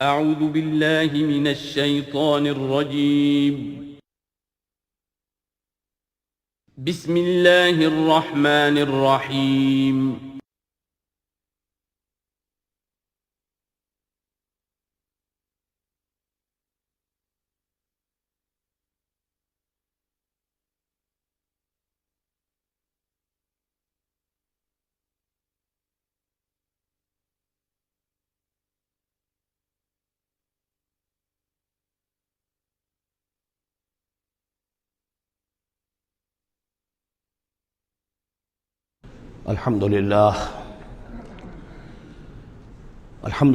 أعوذ بالله من الشيطان الرجيم. بسم الله الرحمن الرحيم. الحمد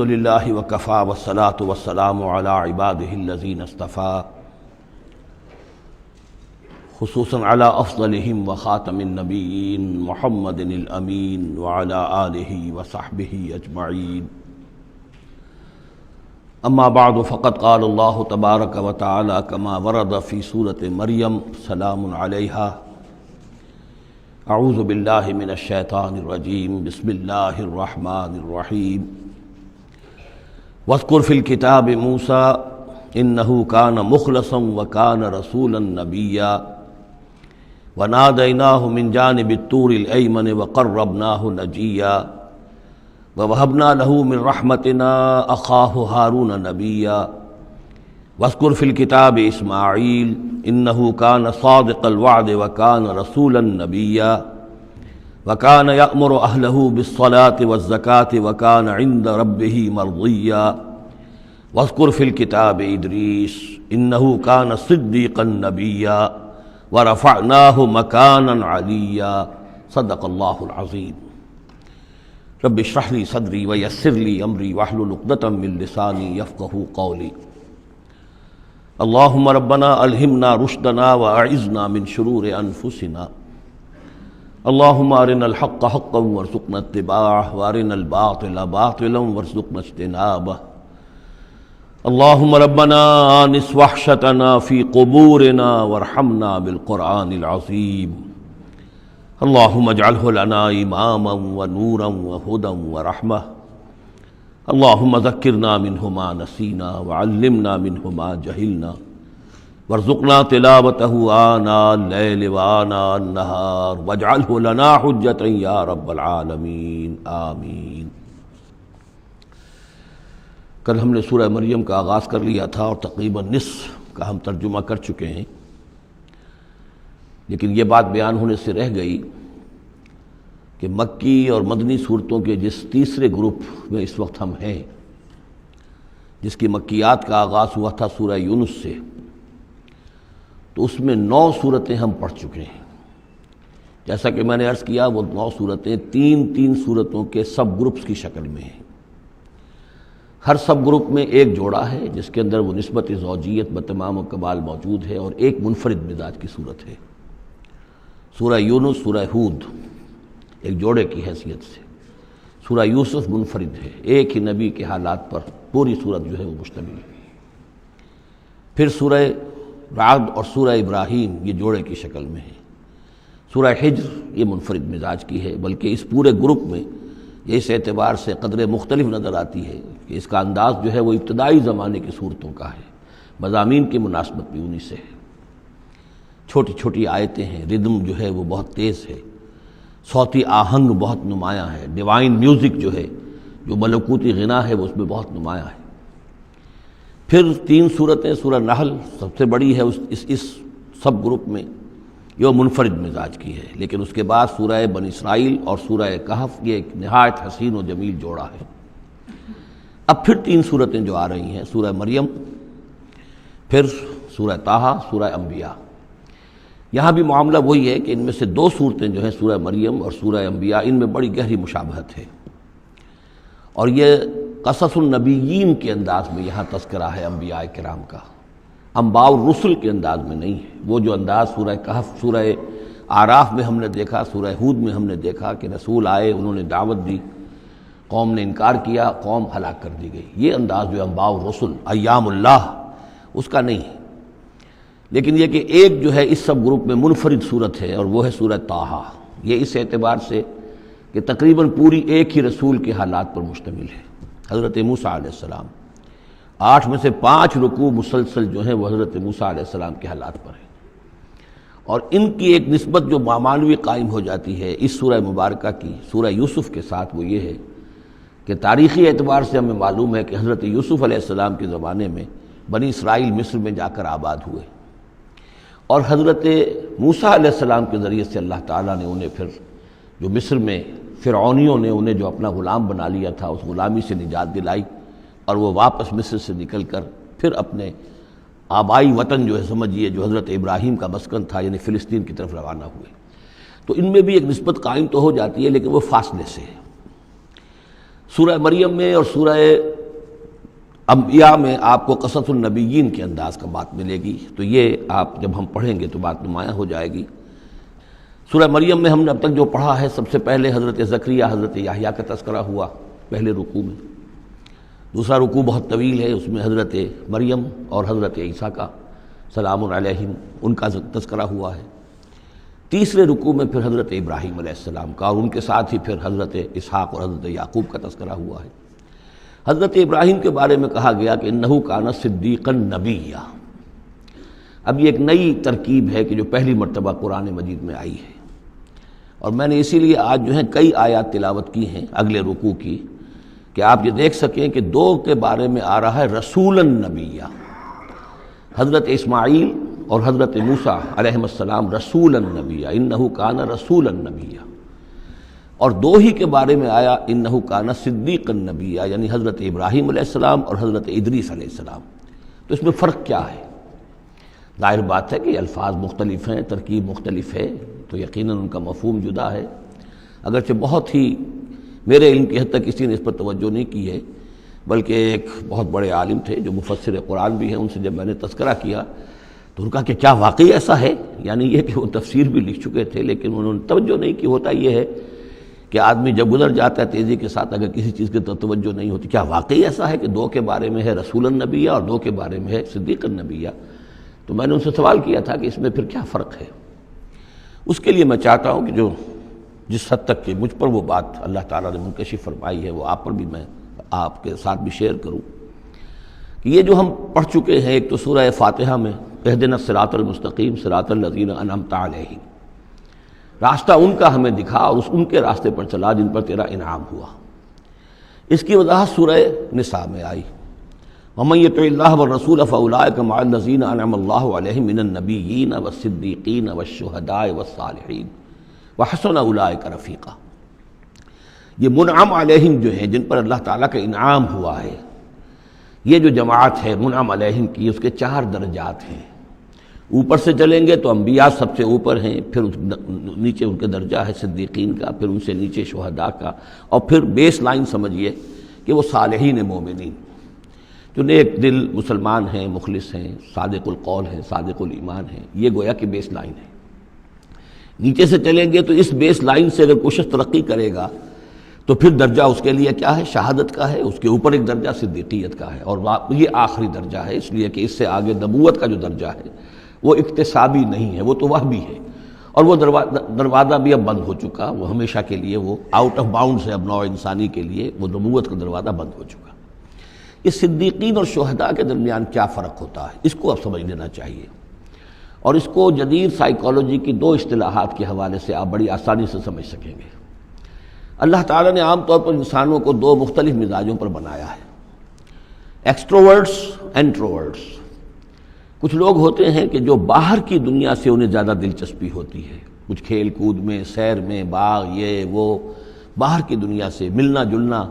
للہ وکفیٰ والصلاة والسلام علی عبادہ الذین اصطفیٰ، خصوصاً علی افضلہم وخاتم النبیین محمد الامین وعلی آلہ وصحبہ اجمعین. اما بعد فقد قال اللہ تبارک وتعالی کما ورد فی سورۃ مریم سلام علیہا. اعوذ باللہ من الشیطان الرجیم. بسم اللہ الرحمن الرحیم. واذکر فی الکتاب موسیٰ انہ کان مخلصا وکان رسولا نبیا ونادیناہ من جانب الطور الایمن وقربناہ نجیا ووہبنا لہ من رحمتنا اخاہ ہارون نبیا. واذکر فی الکتاب اسماعیل انہ کان صادق الوعد وکان رسولا نبیا وکان یأمر اہلہ بالصلاة والزکاة وکان عند ربہ مرضیا. واذکر فی الکتاب ادریس انہ کان صدیقا نبیا ورفعناہ مکانا علیا. صدق اللہ العظیم. رب اشرح لی صدری ویسر لی امری واحلل عقدۃ من لسانی یفقہوا قولی. اللہم ربنا الہمنا رشدنا واعذنا من شرور انفسنا. اللہم ارنا الحق حقا وارزقنا اتباعہ وارنا الباطل باطلا وارزقنا اجتنابہ. اللہم ربنا آنس وحشتنا فی قبورنا وارحمنا بالقرآن العظیم. اللہم اجعلہ لنا اماما ونورا وہدا ورحمہ. اللہم ذکرنا منہ ما نسینا وعلمنا منہ ما جہلنا وارزقنا تلاوتہ آناء اللیل وآناء النہار واجعلہ لنا حجۃ یا رب العالمین آمین. کل ہم نے سورہ مریم کا آغاز کر لیا تھا اور تقریباً نصف کا ہم ترجمہ کر چکے ہیں، لیکن یہ بات بیان ہونے سے رہ گئی کہ مکی اور مدنی صورتوں کے جس تیسرے گروپ میں اس وقت ہم ہیں، جس کی مکیات کا آغاز ہوا تھا سورہ یونس سے، تو اس میں 9 صورتیں ہم پڑھ چکے ہیں. جیسا کہ میں نے عرض کیا، وہ 9 صورتیں تین صورتوں کے سب گروپس کی شکل میں ہیں. ہر سب گروپ میں ایک جوڑا ہے جس کے اندر وہ نسبت زوجیت بتمام و کمال موجود ہے، اور ایک منفرد مزاج کی صورت ہے. سورہ یونس، سورہ ہود ایک جوڑے کی حیثیت سے، سورہ یوسف منفرد ہے، ایک ہی نبی کے حالات پر پوری صورت جو ہے وہ مشتمل ہے. پھر سورہ رعد اور سورہ ابراہیم یہ جوڑے کی شکل میں ہے. سورہ حجر یہ منفرد مزاج کی ہے، بلکہ اس پورے گروپ میں یہ اس اعتبار سے قدرے مختلف نظر آتی ہے کہ اس کا انداز جو ہے وہ ابتدائی زمانے کی صورتوں کا ہے. مضامین کی مناسبت بھی انہی سے ہے. چھوٹی چھوٹی آیتیں ہیں، ردم جو ہے وہ بہت تیز ہے، صوتی آہنگ بہت نمایاں ہے، ڈیوائن میوزک جو ہے، جو ملکوتی غنا ہے، وہ اس میں بہت نمایاں ہے. پھر 3 صورتیں، سورہ نحل سب سے بڑی ہے اس سب گروپ میں، یہ منفرد مزاج کی ہے. لیکن اس کے بعد سورہ بنی اسرائیل اور سورہ کہف یہ ایک نہایت حسین و جمیل جوڑا ہے. اب پھر 3 صورتیں جو آ رہی ہیں، سورہ مریم، پھر سورہ طٰہٰ، سورہ انبیاء. یہاں بھی معاملہ وہی ہے کہ ان میں سے 2 صورتیں جو ہیں سورہ مریم اور سورہ انبیاء، ان میں بڑی گہری مشابہت ہے، اور یہ قصص النبیین کے انداز میں یہاں تذکرہ ہے انبیاء کرام کا، انباء الرسل کے انداز میں نہیں ہے. وہ جو انداز سورہ کہف، سورہ اعراف میں ہم نے دیکھا، سورہ ہود میں ہم نے دیکھا کہ رسول آئے، انہوں نے دعوت دی، قوم نے انکار کیا، قوم ہلاک کر دی گئی. یہ انداز جو انباء الرسل، ایام اللہ، اس کا نہیں ہے. لیکن یہ کہ ایک جو ہے اس سب گروپ میں منفرد صورت ہے، اور وہ ہے سورہ طٰہٰ. یہ اس اعتبار سے کہ تقریباً پوری ایک ہی رسول کے حالات پر مشتمل ہے، حضرت موسیٰ علیہ السلام. 8 میں سے 5 رکوع مسلسل جو ہیں وہ حضرت موسیٰ علیہ السلام کے حالات پر ہیں، اور ان کی ایک نسبت جو معنوی قائم ہو جاتی ہے اس سورہ مبارکہ کی سورہ یوسف کے ساتھ، وہ یہ ہے کہ تاریخی اعتبار سے ہمیں معلوم ہے کہ حضرت یوسف علیہ السلام کے زمانے میں بنی اسرائیل مصر میں جا کر آباد ہوئے، اور حضرت موسیٰ علیہ السلام کے ذریعے سے اللہ تعالیٰ نے انہیں پھر جو مصر میں فرعونیوں نے انہیں جو اپنا غلام بنا لیا تھا اس غلامی سے نجات دلائی، اور وہ واپس مصر سے نکل کر پھر اپنے آبائی وطن جو ہے سمجھیے جو حضرت ابراہیم کا مسکن تھا یعنی فلسطین کی طرف روانہ ہوئے۔ تو ان میں بھی ایک نسبت قائم تو ہو جاتی ہے لیکن وہ فاصلے سے ہے۔ سورہ مریم میں اور سورہ انبیاء میں آپ کو قصص النبیین کے انداز کا بات ملے گی، تو یہ آپ جب ہم پڑھیں گے تو بات نمایاں ہو جائے گی۔ سورہ مریم میں ہم نے اب تک جو پڑھا ہے، سب سے پہلے حضرت زکریہ حضرت یحییٰ کا تذکرہ ہوا پہلے رکوع میں، دوسرا رکوع بہت طویل ہے، اس میں حضرت مریم اور حضرت عیسیٰ کا سلام علیہم ان کا تذکرہ ہوا ہے۔ تیسرے رکوع میں پھر حضرت ابراہیم علیہ السلام کا، اور ان کے ساتھ ہی پھر حضرت اسحاق اور حضرت یعقوب کا تذکرہ ہوا ہے۔ حضرت ابراہیم کے بارے میں کہا گیا کہ انہ کان صدیقا نبیّا۔ اب یہ ایک نئی ترکیب ہے کہ جو پہلی مرتبہ قرآن مجید میں آئی ہے، اور میں نے اسی لیے آج جو ہے کئی آیات تلاوت کی ہیں اگلے رکوع کی، کہ آپ یہ دیکھ سکیں کہ 2 کے بارے میں آ رہا ہے رسولا نبیّا، حضرت اسماعیل اور حضرت موسیٰ علیہ السلام رسولا نبیّا، انہ کان رسولا نبیّا، اور 2 ہی کے بارے میں آیا انہ کان صدیقا نبیّا، یعنی حضرت ابراہیم علیہ السلام اور حضرت ادریس علیہ السلام۔ تو اس میں فرق کیا ہے؟ ظاہر بات ہے کہ الفاظ مختلف ہیں، ترکیب مختلف ہے، تو یقیناً ان کا مفہوم جدا ہے، اگرچہ بہت ہی میرے علم کی حد تک کسی نے اس پر توجہ نہیں کی ہے، بلکہ ایک بہت بڑے عالم تھے جو مفسر قرآن بھی ہیں، ان سے جب میں نے تذکرہ کیا تو ان کا کہ کیا واقعی ایسا ہے؟ یعنی یہ کہ وہ تفسیر بھی لکھ چکے تھے لیکن انہوں نے توجہ نہیں کی۔ ہوتا یہ ہے کہ آدمی جب گزر جاتا ہے تیزی کے ساتھ، اگر کسی چیز کی توجہ نہیں ہوتی، کیا واقعی ایسا ہے کہ 2 کے بارے میں ہے رسول النبیہ اور 2 کے بارے میں ہے صدیق النبیہ؟ تو میں نے ان سے سوال کیا تھا کہ اس میں پھر کیا فرق ہے؟ اس کے لیے میں چاہتا ہوں کہ جو جس حد تک کہ مجھ پر وہ بات اللہ تعالیٰ نے منکشف فرمائی ہے وہ آپ پر بھی میں آپ کے ساتھ بھی شیئر کروں، کہ یہ جو ہم پڑھ چکے ہیں، ایک تو سورہ فاتحہ میں اہدنا الصراط المستقیم صراط الذین انعمت علیہم، راستہ ان کا ہمیں دکھا اور ان کے راستے پر چلا جن پر تیرا انعام ہوا۔ اس کی وضاحت سورہ نساء میں آئی، وَمَن يُطِعِ اللَّهَ وَالرَّسُولَ فَأُولَٰئِكَ مَعَ الَّذِينَ أَنْعَمَ اللَّهُ عَلَيْهِم مِّنَ النَّبِيِّينَ وَالصِّدِّيقِينَ وَالشُّهَدَاءِ وَالصَّالِحِينَ وَحَسُنَ أُولَٰئِكَ رَفِیقًا۔ یہ منعم علیہم جو ہیں، جن پر اللہ تعالیٰ کا انعام ہوا ہے، یہ جو جماعت ہے منعم علیہم کی، اس کے 4 درجات ہیں۔ اوپر سے چلیں گے تو انبیاء سب سے اوپر ہیں، پھر نیچے ان کے درجہ ہے صدیقین کا، پھر ان سے نیچے شہداء کا، اور پھر بیس لائن سمجھیے کہ وہ صالحین مومنین جو نیک دل مسلمان ہیں، مخلص ہیں، صادق القول ہیں، صادق الایمان ہیں، یہ گویا کہ بیس لائن ہے۔ نیچے سے چلیں گے تو اس بیس لائن سے اگر کوشش ترقی کرے گا تو پھر درجہ اس کے لیے کیا ہے؟ شہادت کا ہے، اس کے اوپر ایک درجہ صدیقیت کا ہے، اور یہ آخری درجہ ہے، اس لیے کہ اس سے آگے نبوت کا جو درجہ ہے وہ اکتسابی نہیں ہے، وہ تو وہبی ہے، اور وہ دروازہ بھی اب بند ہو چکا، وہ ہمیشہ کے لیے وہ آؤٹ آف باؤنڈز ہے اب نوع انسانی کے لیے، وہ نبوت کا دروازہ بند ہو چکا۔ یہ صدیقین اور شہداء کے درمیان کیا فرق ہوتا ہے، اس کو اب سمجھ لینا چاہیے، اور اس کو جدید سائیکالوجی کی 2 اصطلاحات کے حوالے سے آپ بڑی آسانی سے سمجھ سکیں گے۔ اللہ تعالیٰ نے عام طور پر انسانوں کو 2 مختلف مزاجوں پر بنایا ہے، ایکسٹروورٹس، انٹروورٹس۔ کچھ لوگ ہوتے ہیں کہ جو باہر کی دنیا سے انہیں زیادہ دلچسپی ہوتی ہے، کچھ کھیل کود میں، سیر میں، باغ، یہ وہ، باہر کی دنیا سے ملنا جلنا،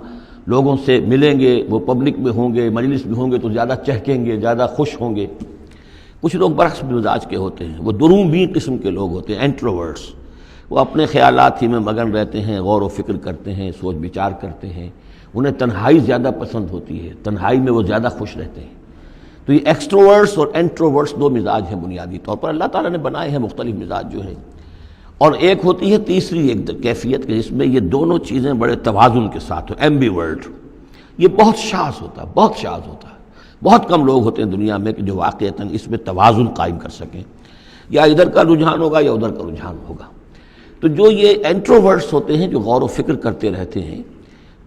لوگوں سے ملیں گے، وہ پبلک میں ہوں گے، مجلس میں ہوں گے تو زیادہ چہکیں گے، زیادہ خوش ہوں گے۔ کچھ لوگ برعکس مزاج کے ہوتے ہیں، وہ درومبین قسم کے لوگ ہوتے ہیں، انٹروورٹس۔ وہ اپنے خیالات ہی میں مگن رہتے ہیں، غور و فکر کرتے ہیں، سوچ بچار کرتے ہیں، انہیں تنہائی زیادہ پسند ہوتی ہے، تنہائی میں وہ زیادہ خوش رہتے ہیں۔ تو یہ ایکسٹروورٹس اور انٹروورٹس 2 مزاج ہیں بنیادی طور پر، اللہ تعالیٰ نے بنائے ہیں مختلف مزاج جو ہیں۔ اور ایک ہوتی ہے تیسری ایک کیفیت کہ جس میں یہ دونوں چیزیں بڑے توازن کے ساتھ ہو، ایمبیورٹ۔ یہ بہت شاذ ہوتا ہے، بہت شاذ ہوتا ہے، بہت کم لوگ ہوتے ہیں دنیا میں کہ جو واقعتاً اس میں توازن قائم کر سکیں، یا ادھر کا رجحان ہوگا یا ادھر کا رجحان ہوگا۔ تو جو یہ انٹروورٹس ہوتے ہیں جو غور و فکر کرتے رہتے ہیں،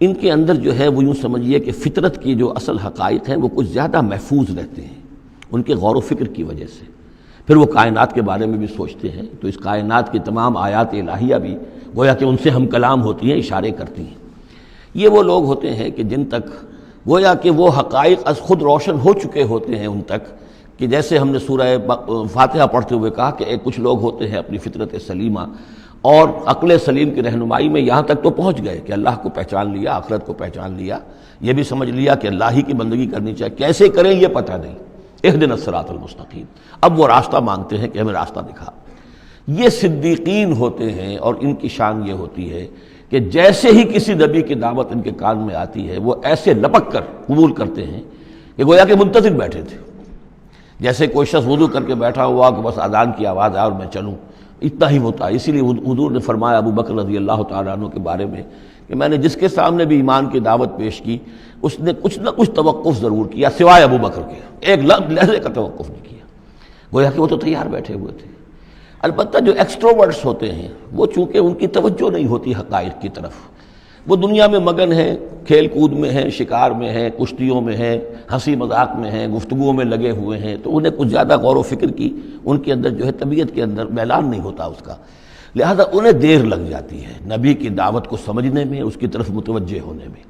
ان کے اندر جو ہے وہ یوں سمجھیے کہ فطرت کی جو اصل حقائق ہیں وہ کچھ زیادہ محفوظ رہتے ہیں ان کے غور و فکر کی وجہ سے۔ پھر وہ کائنات کے بارے میں بھی سوچتے ہیں، تو اس کائنات کی تمام آیات الہیہ بھی گویا کہ ان سے ہم کلام ہوتی ہیں، اشارے کرتی ہیں۔ یہ وہ لوگ ہوتے ہیں کہ جن تک گویا کہ وہ حقائق از خود روشن ہو چکے ہوتے ہیں ان تک، کہ جیسے ہم نے سورہ فاتحہ پڑھتے ہوئے کہا کہ کچھ لوگ ہوتے ہیں اپنی فطرت سلیمہ اور عقل سلیم کی رہنمائی میں یہاں تک تو پہنچ گئے کہ اللہ کو پہچان لیا، آخرت کو پہچان لیا، یہ بھی سمجھ لیا کہ اللہ ہی کی بندگی کرنی چاہیے، کیسے کریں یہ پتہ نہیں، اہدنا الصراط المستقیم، اب وہ راستہ مانگتے ہیں کہ ہمیں راستہ دکھا۔ یہ صدیقین ہوتے ہیں، اور ان کی شان یہ ہوتی ہے کہ جیسے ہی کسی نبی کی دعوت ان کے کان میں آتی ہے وہ ایسے لپک کر قبول کرتے ہیں کہ گویا کہ منتظر بیٹھے تھے، جیسے کوئی شخص وضو کر کے بیٹھا ہوا کہ بس اذان کی آواز آئے اور میں چلوں، اتنا ہی ہوتا ہے۔ اسی لیے حضور نے فرمایا ابو بکر رضی اللہ تعالیٰ عنہ کے بارے میں کہ میں نے جس کے سامنے بھی ایمان کی دعوت پیش کی اس نے کچھ نہ کچھ توقف ضرور کیا سوائے ابو بکر کے، ایک لحظے کا توقف نہیں کیا، گویا کہ وہ تو تیار بیٹھے ہوئے تھے۔ البتہ جو ایکسٹروورٹس ہوتے ہیں وہ چونکہ ان کی توجہ نہیں ہوتی حقائق کی طرف، وہ دنیا میں مگن ہیں، کھیل کود میں ہیں، شکار میں ہیں، کشتیوں میں ہیں، ہنسی مذاق میں ہیں، گفتگوؤں میں لگے ہوئے ہیں، تو انہیں کچھ زیادہ غور و فکر کی ان کے اندر جو ہے طبیعت کے اندر میلان نہیں ہوتا اس کا، لہذا انہیں دیر لگ جاتی ہے نبی کی دعوت کو سمجھنے میں، اس کی طرف متوجہ ہونے میں۔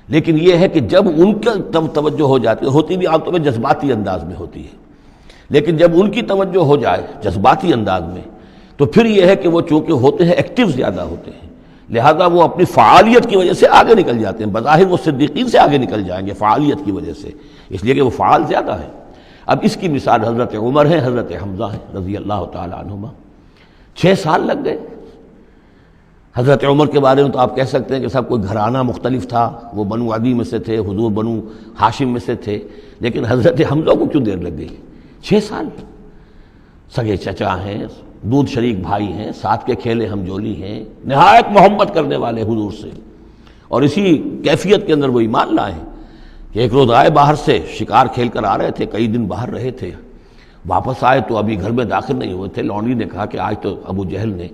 لیکن یہ ہے کہ جب ان کا توجہ ہو جاتی ہوتی بھی عام طور پہ جذباتی انداز میں ہوتی ہے، لیکن جب ان کی توجہ ہو جائے جذباتی انداز میں تو پھر یہ ہے کہ وہ چونکہ ہوتے ہیں ایکٹیو زیادہ ہوتے ہیں، لہذا وہ اپنی فعالیت کی وجہ سے آگے نکل جاتے ہیں، بظاہر وہ صدیقین سے آگے نکل جائیں گے فعالیت کی وجہ سے، اس لیے کہ وہ فعال زیادہ ہیں۔ اب اس کی مثال حضرت عمر ہے، حضرت حمزہ ہے رضی اللہ تعالیٰ عنہما، 6 سال لگ گئے۔ حضرت عمر کے بارے میں تو آپ کہہ سکتے ہیں کہ سب کوئی گھرانہ مختلف تھا، وہ بنو عدی میں سے تھے، حضور بنو ہاشم میں سے تھے، لیکن حضرت حمزہ کو کیوں دیر لگ گئی؟ 6 سال، سگے چچا ہیں، دودھ شریک بھائی ہیں، ساتھ کے کھیلے ہم جولی ہیں، نہایت محبت کرنے والے حضور سے، اور اسی کیفیت کے اندر وہ ایمان لائے ہیں کہ ایک روز آئے باہر سے، شکار کھیل کر آ رہے تھے، کئی دن باہر رہے تھے، واپس آئے تو ابھی گھر میں داخل نہیں ہوئے تھے، لونڈی نے کہا کہ آج تو ابو جہل نے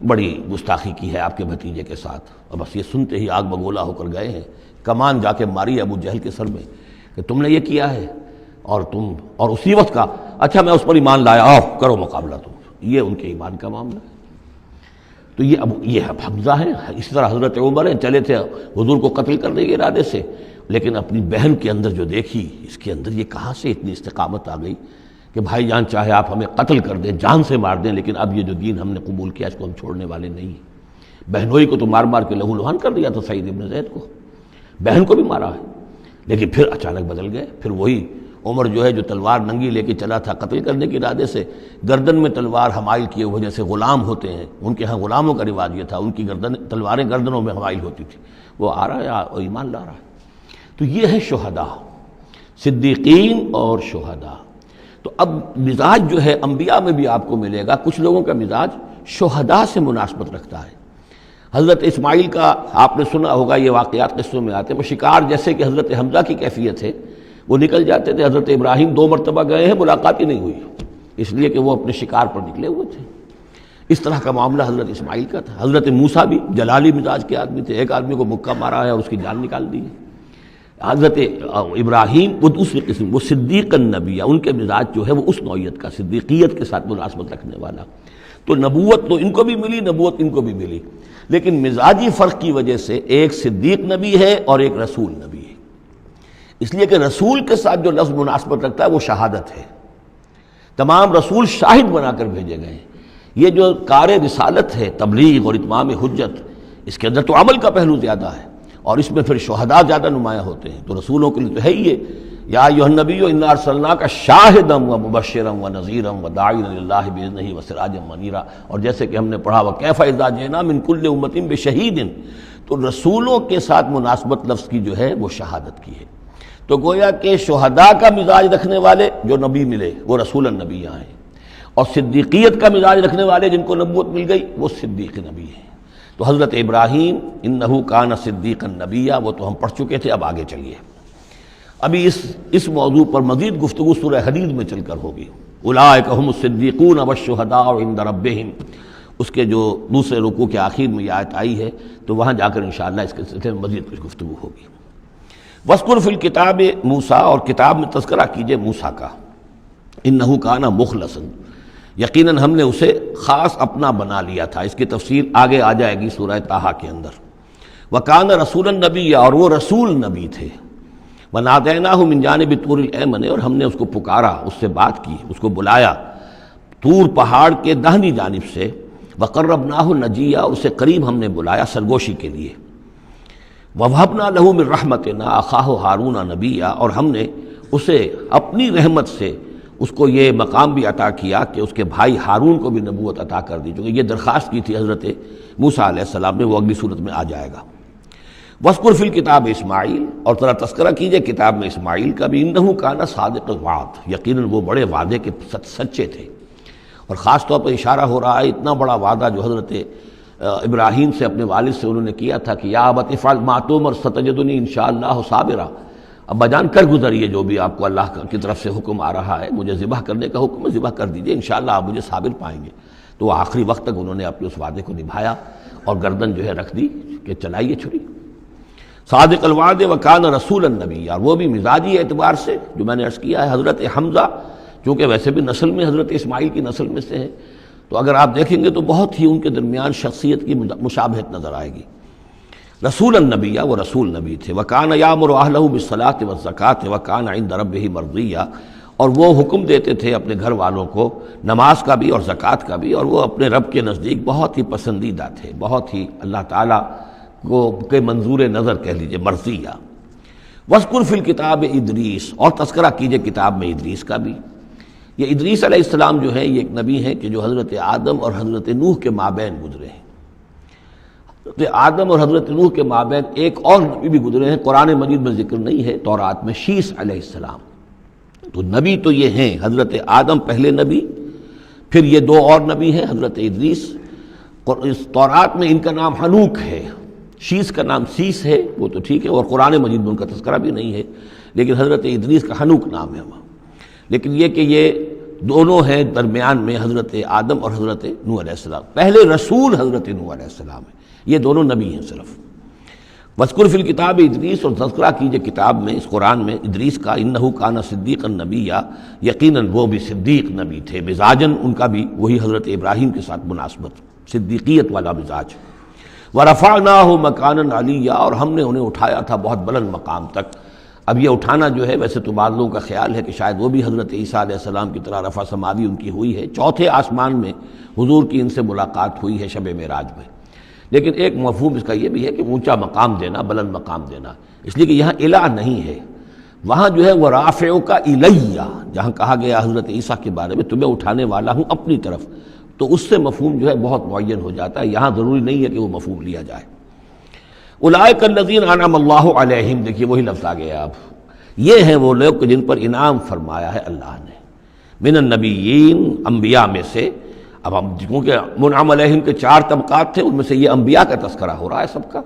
بڑی گستاخی کی ہے آپ کے بھتیجے کے ساتھ، اور بس یہ سنتے ہی آگ بگولا ہو کر گئے ہیں، کمان جا کے ماری ابو جہل کے سر میں کہ تم نے یہ کیا ہے، اور اسی وقت کا اچھا میں اس پر ایمان لایا، آؤ کرو مقابلہ تم، یہ ان کے ایمان کا معاملہ ہے۔ تو یہ حمزہ ہے، اسی طرح حضرت عمر ہیں، چلے تھے حضور کو قتل کرنے کے ارادے سے، لیکن اپنی بہن کے اندر جو دیکھی، اس کے اندر یہ کہاں سے اتنی استقامت آ گئی کہ بھائی جان چاہے آپ ہمیں قتل کر دیں، جان سے مار دیں، لیکن اب یہ جو دین ہم نے قبول کیا اس کو ہم چھوڑنے والے نہیں ہیں۔ بہنوئی کو تو مار مار کے لہو لہان کر دیا تھا سعید ابن زید کو، بہن کو بھی مارا ہے، لیکن پھر اچانک بدل گئے، پھر وہی عمر جو ہے جو تلوار ننگی لے کے چلا تھا قتل کرنے کے ارادے سے، گردن میں تلوار حمائل کیے ہوئے جیسے غلام ہوتے ہیں، ان کے ہاں غلاموں کا رواج یہ تھا، ان کی تلواریں گردنوں میں حمائل ہوتی تھی، وہ آ رہا ہے اور ایمان لا رہا ہے۔ تو یہ ہے شہداء، صدیقین اور شہداء۔ تو اب مزاج جو ہے انبیاء میں بھی آپ کو ملے گا، کچھ لوگوں کا مزاج شہداء سے مناسبت رکھتا ہے۔ حضرت اسماعیل کا آپ نے سنا ہوگا، یہ واقعات قصوں میں آتے ہیں، وہ شکار جیسے کہ حضرت حمزہ کی کیفیت ہے، وہ نکل جاتے تھے، حضرت ابراہیم 2 مرتبہ گئے ہیں، ملاقات ہی نہیں ہوئی، اس لیے کہ وہ اپنے شکار پر نکلے ہوئے تھے۔ اس طرح کا معاملہ حضرت اسماعیل کا تھا۔ حضرت موسیٰ بھی جلالی مزاج کے آدمی تھے، ایک آدمی کو مکہ مارا ہے اور اس کی جان نکال دی ہے۔ حضرت ابراہیم وہ دوسری قسم، وہ صدیق النبی، ان کے مزاج جو ہے وہ اس نوعیت کا، صدیقیت کے ساتھ مناسبت رکھنے والا۔ تو نبوت تو ان کو بھی ملی، نبوت ان کو بھی ملی، لیکن مزاجی فرق کی وجہ سے ایک صدیق نبی ہے اور ایک رسول نبی ہے، اس لیے کہ رسول کے ساتھ جو لفظ مناسبت رکھتا ہے وہ شہادت ہے۔ تمام رسول شاہد بنا کر بھیجے گئے ہیں۔ یہ جو کار رسالت ہے، تبلیغ اور اتمام حجت، اس کے اندر تو عمل کا پہلو زیادہ ہے، اور اس میں پھر شہداء زیادہ نمایاں ہوتے ہیں۔ تو رسولوں کے لیے تو ہے ہی یہ، یا ایھا النبی انا ارسلناک شاہدا ومبشرا ونذیرا وداعیا الی اللہ باذنہ وسراجا منیرا، اور جیسے کہ ہم نے پڑھا وکیف اذا جئنا من کل امۃ بشہید، تو رسولوں کے ساتھ مناسبت لفظ کی جو ہے وہ شہادت کی ہے۔ تو گویا کہ شہداء کا مزاج رکھنے والے جو نبی ملے وہ رسول النبی ہیں، اور صدیقیت کا مزاج رکھنے والے جن کو نبوت مل گئی وہ صدیق نبی ہیں۔ تو حضرت ابراہیم انہ کان صدیقا نبیا، وہ تو ہم پڑھ چکے تھے، اب آگے چلیے۔ ابھی اس موضوع پر مزید گفتگو سورہ حدید میں چل کر ہوگی۔ اولئک ھم الصدیقون والشہداء عند ربہم اس کے جو دوسرے رکوع کے آخر میں یہ آیت آئی ہے، تو وہاں جا کر انشاءاللہ اس کے سلسلے میں مزید کچھ گفتگو ہوگی۔ وَاذْكُرْ فِي الْكِتَابِ موسیٰ، اور کتاب میں تذکرہ کیجئے موسیٰ کا، اِنَّهُ كَانَ مُخْلَصًا، یقیناً ہم نے اسے خاص اپنا بنا لیا تھا۔ اس کی تفصیل آگے آ جائے گی سورہ طٰہٰ کے اندر۔ وَكَانَ رَسُولًا نَبِيًّا، اور وہ رسول نبی تھے۔ وَنَادَيْنَاهُ مِن جَانِبِ الطُّورِ الْأَيْمَنِ، اور ہم نے اس کو پکارا، اس سے بات کی، اس کو بلایا طور پہاڑ کے داہنی جانب سے۔ وَقَرَّبْنَاهُ نَجِيًّا، اسے قریب ہم نے بلایا سرگوشی کے لیے۔ وَوَهَبْنَا لَهُ مِن رَحْمَتِنَا أَخَاهُ هَارُونَ نَبِيًّا، اور ہم نے اسے اپنی رحمت سے اس کو یہ مقام بھی عطا کیا کہ اس کے بھائی ہارون کو بھی نبوت عطا کر دی، چونکہ یہ درخواست کی تھی حضرت موسیٰ علیہ السلام نے، وہ اگلی صورت میں آ جائے گا۔ وَاذْكُرْ فِي الْكِتَابِ اسماعیل، اور ذرا تذکرہ کیجئے کتاب میں اسماعیل کا بھی، اِنَّهُ كَانَ صَادِقَ الْوَعْدِ، یقیناً وہ بڑے وعدے کے سچے تھے۔ اور خاص طور پر اشارہ ہو رہا ہے اتنا بڑا وعدہ جو حضرت ابراہیم سے اپنے والد سے انہوں نے کیا تھا کہ یا ابت افعل ما تؤمر ستجدنی انشاءاللہ صابرا، ابا جان کر گزریے جو بھی آپ کو اللہ کی طرف سے حکم آ رہا ہے، مجھے ذبح کرنے کا حکم ہے، ذبح کر دیجئے، انشاءاللہ آپ مجھے صابر پائیں گے۔ تو آخری وقت تک انہوں نے اپنے اس وعدے کو نبھایا اور گردن جو ہے رکھ دی کہ چلائیے چھری۔ صادق الوعد وکان رسولا نبی، اور وہ بھی مزاجی اعتبار سے جو میں نے عرض کیا ہے، حضرت حمزہ چونکہ ویسے بھی نسل میں حضرت اسماعیل کی نسل میں سے ہیں، تو اگر آپ دیکھیں گے تو بہت ہی ان کے درمیان شخصیت کی مشابہت نظر آئے گی۔ رسول النبی، وہ رسول نبی تھے۔ وکان یامر اہلہ بالصلاۃ والزکاۃ وکان عند ربہ مرضیہ، اور وہ حکم دیتے تھے اپنے گھر والوں کو نماز کا بھی اور زکوٰۃ کا بھی، اور وہ اپنے رب کے نزدیک بہت ہی پسندیدہ تھے، بہت ہی اللہ تعالیٰ کو کے منظور نظر کہہ لیجیے، مرضیہ۔ وَاذْكُرْ فِي الْكِتَابِ ادریس، اور تذکرہ کیجئے کتاب میں ادریس کا بھی۔ یہ ادریس علیہ السلام جو ہے یہ ایک نبی ہیں کہ جو حضرت آدم اور حضرت نوح کے مابین گزرے ہیں۔ حضرت آدم اور حضرت نوح کے مابین ایک اور نبی بھی گزرے ہیں، قرآن مجید میں ذکر نہیں ہے، تورات میں، شیس علیہ السلام۔ تو نبی تو یہ ہیں، حضرت آدم پہلے نبی، پھر یہ دو اور نبی ہیں حضرت ادریس۔ تورات میں ان کا نام حنوک ہے، شیس کا نام سیس ہے، وہ تو ٹھیک ہے، اور قرآن مجید میں ان کا تذکرہ بھی نہیں ہے، لیکن حضرت ادریس کا حنوک نام ہے وہاں۔ لیکن یہ کہ یہ دونوں ہیں درمیان میں حضرت آدم اور حضرت نوح علیہ السلام، پہلے رسول حضرت نوح علیہ السلام ہے، یہ دونوں نبی ہیں صرف۔ وَاذْكُرْ فِي الْكِتَابِ ادریس، اور تذکرہ کیجئے کتاب میں، اس قرآن میں، ادریس کا، اِنَّهُ كَانَ صِدِّيقًا نَبِيًّا، یقیناً وہ بھی صدیق نبی تھے، مزاجاً ان کا بھی وہی حضرت ابراہیم کے ساتھ مناسبت، صدیقیت والا مزاج۔ وَرَفَعْنَاهُ مَكَانًا عَلِيًّا، اور ہم نے انہیں اٹھایا تھا بہت بلند مقام تک۔ اب یہ اٹھانا جو ہے ویسے تو بعض لوگوں کا خیال ہے کہ شاید وہ بھی حضرت عیسیٰ علیہ السلام کی طرح رفع سماوی ان کی ہوئی ہے، چوتھے آسمان میں حضور کی ان سے ملاقات ہوئی ہے شب معراج میں۔ لیکن ایک مفہوم اس کا یہ بھی ہے کہ اونچا مقام دینا، بلند مقام دینا، اس لیے کہ یہاں الہ نہیں ہے، وہاں جو ہے وہ رافعک الیہ، جہاں کہا گیا حضرت عیسیٰ کے بارے میں تمہیں اٹھانے والا ہوں اپنی طرف، تو اس سے مفہوم جو ہے بہت معین ہو جاتا ہے، یہاں ضروری نہیں ہے کہ وہ مفہوم لیا جائے۔ اولئک الذین انعم اللہ علیہم، دیکھیے وہی لفظ آ گیا اب، یہ ہیں وہ لوگ جن پر انعام فرمایا ہے اللہ نے، من النبیین، انبیاء میں سے۔ اب ہم کیونکہ منعم علیہم کے 4 طبقات تھے، ان میں سے یہ انبیاء کا تذکرہ ہو رہا ہے سب کا۔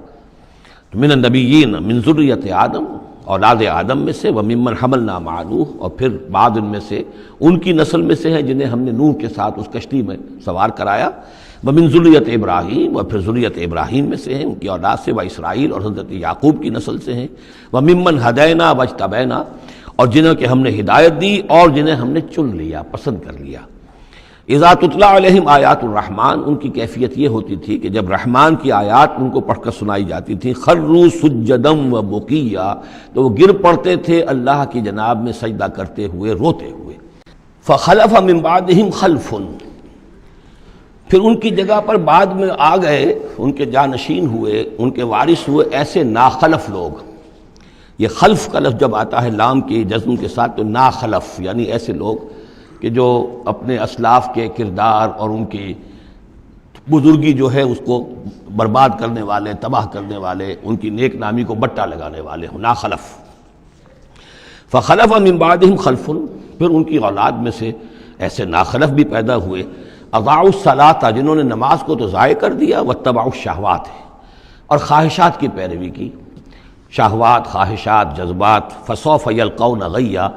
من النبیین من ذریۃ آدم، اولاد آدم میں سے، وممن حملنا مع نوح، اور پھر بعد ان میں سے ان کی نسل میں سے ہیں جنہیں ہم نے نوح کے ساتھ اس کشتی میں سوار کرایا، ومن ذریۃ ابراہیم، اور پھر ذریۃ ابراہیم میں سے ہیں، ان کی اولاد سے، و اسرائیل، اور حضرت یعقوب کی نسل سے ہیں، وممن ہدینا واجتبینا، اور جنہیں کہ ہم نے ہدایت دی اور جنہیں ہم نے چن لیا، پسند کر لیا۔ اذا تتلی علیہم آیات الرحمن، ان کی کیفیت یہ ہوتی تھی کہ جب رحمان کی آیات ان کو پڑھ کر سنائی جاتی تھی، خروا سجدا و بکیا، تو وہ گر پڑتے تھے اللہ کی جناب میں سجدہ کرتے ہوئے، روتے ہوئے۔ فخلف من بعدہم خلف، پھر ان کی جگہ پر بعد میں آ گئے، ان کے جانشین ہوئے، ان کے وارث ہوئے ایسے ناخلف لوگ۔ یہ خلف کا لفظ جب آتا ہے لام کے جزم کے ساتھ تو ناخلف، یعنی ایسے لوگ کہ جو اپنے اسلاف کے کردار اور ان کی بزرگی جو ہے اس کو برباد کرنے والے، تباہ کرنے والے، ان کی نیک نامی کو بٹا لگانے والے ہوں، ناخلف۔ فخلف من بعدہم خلف، پھر ان کی اولاد میں سے ایسے ناخلف بھی پیدا ہوئے، اضاعوا الصلاۃ، جنہوں نے نماز کو تو ضائع کر دیا، واتبعوا الشہوات، اور خواہشات کی پیروی کی، شہوات، خواہشات، جذبات، فسوف یلقون غیا،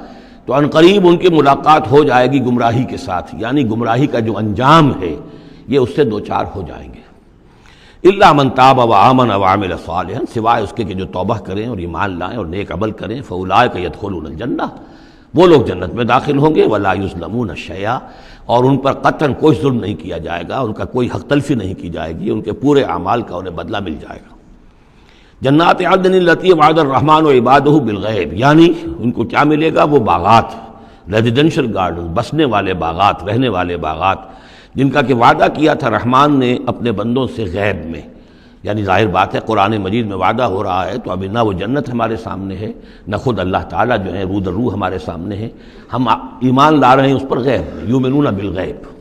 تو عنقریب ان کی ملاقات ہو جائے گی گمراہی کے ساتھ، یعنی گمراہی کا جو انجام ہے یہ اس سے دو چار ہو جائیں گے۔ الا من تاب وآمن وعمل صالحا، سوائے اس کے کہ جو توبہ کریں اور ایمان لائیں اور نیک عمل کریں، فاولئک يدخلون الجنہ، وہ لوگ جنت میں داخل ہوں گے، ولا یظلمون شیئا، اور ان پر قطعاً کوئی ظلم نہیں کیا جائے گا، ان کا کوئی حق تلفی نہیں کی جائے گی، ان کے پورے اعمال کا انہیں بدلہ مل جائے گا۔ جنات عدن التی وعد الرحمن وعبادہ بالغیب، یعنی ان کو کیا ملے گا؟ وہ باغات، ریزیڈینشل گارڈن، بسنے والے باغات، رہنے والے باغات، جن کا کہ وعدہ کیا تھا رحمان نے اپنے بندوں سے غیب میں۔ یعنی ظاہر بات ہے قرآن مجید میں وعدہ ہو رہا ہے تو ابھی نہ وہ جنت ہمارے سامنے ہے، نہ خود اللہ تعالیٰ جو ہے روح در روح ہمارے سامنے ہے، ہم ایمان لا رہے ہیں اس پر غیب میں، یؤمنون بالغیب۔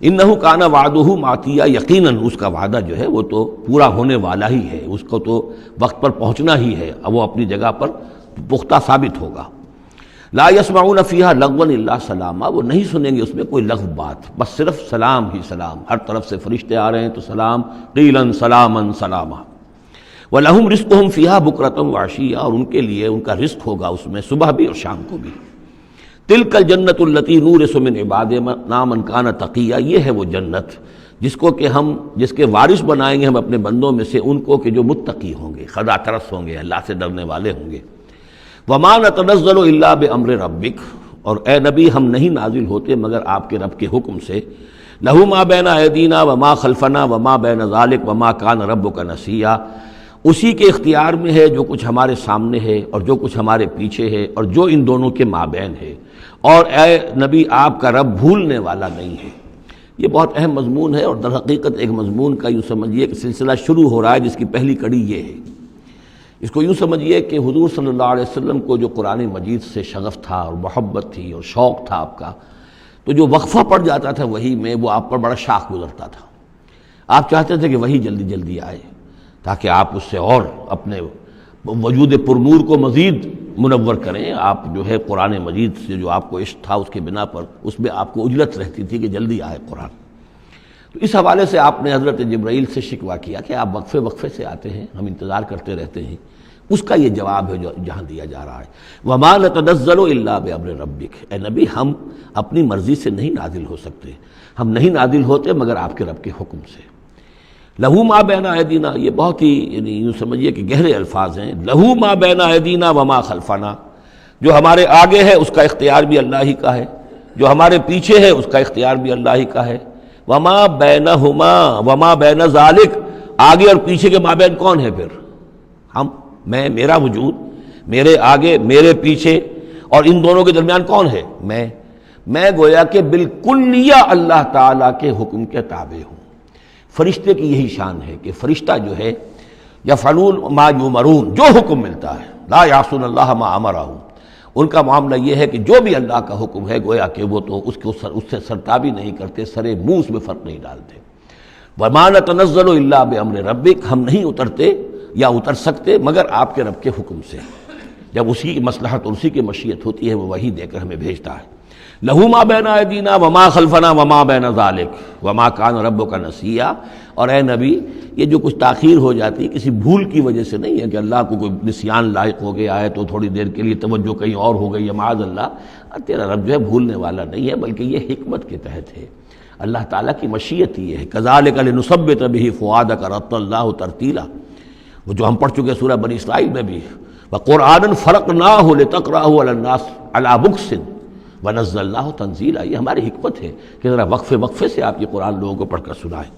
انہ کان وعدہ ماتیا، یقیناً اس کا وعدہ جو ہے وہ تو پورا ہونے والا ہی ہے، اس کو تو وقت پر پہنچنا ہی ہے، اب وہ اپنی جگہ پر پختہ ثابت ہوگا۔ لا یسمعون فیہا لغوا الا سلاما، وہ نہیں سنیں گے اس میں کوئی لغو بات، بس صرف سلام ہی سلام، ہر طرف سے فرشتے آ رہے ہیں تو سلام، قیلا سلاما سلاما۔ وَلَهُمْ رِزْقُهُمْ فِيهَا بُكْرَةً وَعَشِيًّا، اور ان کے لیے ان کا رزق ہوگا اس میں صبح بھی اور شام کو بھی۔ تِلْكَ الْجَنَّةُ الَّتِي نُورِثُ مِنْ عِبَادِنَا مَنْ كَانَ تَقِيًّا، یہ ہے وہ جنت جس کو کہ ہم جس کے وارث بنائیں گے ہم اپنے بندوں میں سے ان کو کہ جو متقی ہوں گے، خدا ترس ہوں گے، اللہ سے ڈرنے والے ہوں گے۔ وَمَا نَتَنَزَّلُ إِلَّا بِأَمْرِ رَبِّكَ، اور اے نبی ہم نہیں نازل ہوتے مگر آپ کے رب کے حکم سے۔ لَهُ مَا بَيْنَ أَيْدِينَا وَمَا خَلْفَنَا وَمَا بَيْنَ ذَلِكَ وَمَا كَانَ رَبُّكَ نَسِيًّا، اسی کے اختیار میں ہے جو کچھ ہمارے سامنے ہے اور جو کچھ ہمارے پیچھے ہے اور جو ان دونوں کے مابین ہے، اور اے نبی آپ کا رب بھولنے والا نہیں ہے۔ یہ بہت اہم مضمون ہے، اور در حقیقت ایک مضمون کا یوں سمجھیے کہ سلسلہ شروع ہو رہا ہے جس کی پہلی کڑی یہ ہے۔ اس کو یوں سمجھیے کہ حضور صلی اللہ علیہ وسلم کو جو قرآن مجید سے شغف تھا اور محبت تھی اور شوق تھا آپ کا، تو جو وقفہ پڑ جاتا تھا وہی میں، وہ آپ پر بڑا شاخ گزرتا تھا۔ آپ چاہتے تھے کہ وہی جلدی جلدی آئے تاکہ آپ اس سے اور اپنے وجود پرنور کو مزید منور کریں۔ آپ جو ہے قرآن مجید سے جو آپ کو عشق تھا اس کے بنا پر اس میں آپ کو اجلت رہتی تھی کہ جلدی آئے قرآن۔ تو اس حوالے سے آپ نے حضرت جبرائیل سے شکوہ کیا کہ آپ وقفے وقفے سے آتے ہیں، ہم انتظار کرتے رہتے ہیں۔ اس کا یہ جواب ہے جو جہاں دیا جا رہا ہے، وَمَا نَتَنَزَّلُ إِلَّا بِأَمْرِ رَبِّكَ، اے نبی ہم اپنی مرضی سے نہیں نازل ہو سکتے، ہم نہیں نازل ہوتے مگر آپ کے رب کے حکم سے۔ لَهُ مَا بَيْنَ أَيْدِينَا، یہ بہت ہی یعنی یوں سمجھیے کہ گہرے الفاظ ہیں۔ لَهُ مَا بَيْنَ أَيْدِينَا وَمَا خَلْفَنَا، جو ہمارے آگے ہے اس کا اختیار بھی اللہ ہی کا ہے، جو ہمارے پیچھے ہے اس کا اختیار بھی اللہ ہی کا ہے۔ وَمَا بَيْنَهُمَا وَمَا بَيْنَ ذَلِكَ، آگے اور پیچھے کے مابین کون ہے پھر؟ ہم، میں، میرا وجود، میرے آگے میرے پیچھے، اور ان دونوں کے درمیان کون ہے؟ میں گویا کہ بالکلیہ اللہ تعالیٰ کے حکم کے تابع ہوں۔ فرشتے کی یہی شان ہے کہ فرشتہ جو ہے یفعلون ما یؤمرون، جو حکم ملتا ہے، لا یعصون اللہ ما امرہم، ان کا معاملہ یہ ہے کہ جو بھی اللہ کا حکم ہے گویا کہ وہ تو اس سے سرتابی نہیں کرتے، سرے منہ اس میں فرق نہیں ڈالتے۔ وَمَا نَتَنَزَّلُ إِلَّا بِأَمْرِ رَبِّكَ، ہم نہیں اترتے یا اتر سکتے مگر آپ کے رب کے حکم سے، جب اسی کی مصلحت اور اسی کی مشیت ہوتی ہے وہ وہی دے کر ہمیں بھیجتا ہے۔ لَهُ مَا بَيْنَ أَيْدِينَا وَمَا خَلْفَنَا وَمَا بَيْنَ ذَلِكَ وَمَا كَانَ رَبُّكَ نَسِيًّا، اور اے نبی یہ جو کچھ تاخیر ہو جاتی ہے کسی بھول کی وجہ سے نہیں ہے کہ اللہ کو کوئی نسیان لاحق ہو گیا ہے تو تھوڑی دیر کے لیے توجہ کہیں اور ہو گئی ہے، معاذ اللہ، تیرا رب جو ہے بھولنے والا نہیں ہے، بلکہ یہ حکمت کے تحت ہے، اللہ تعالیٰ کی مشیت ہی ہے۔ كَذَلِكَ لِنُثَبِّتَ بِهِ فُؤَادَكَ رَتَّلْنَاهُ تَرْتِيلًا، وہ جو ہم پڑھ چکے سورہ بنی اسرائیل میں بھی، وَقُرْآنًا فَرَقْنَاهُ لِتَقْرَأَهُ عَلَى النَّاسِ عَلَى مُكْثٍ وَنَزَّلْنَاهُ تَنزِيلًا، یہ ہماری حکمت ہے کہ ذرا وقفے وقفے سے آپ یہ قرآن لوگوں کو پڑھ کر سنائیں۔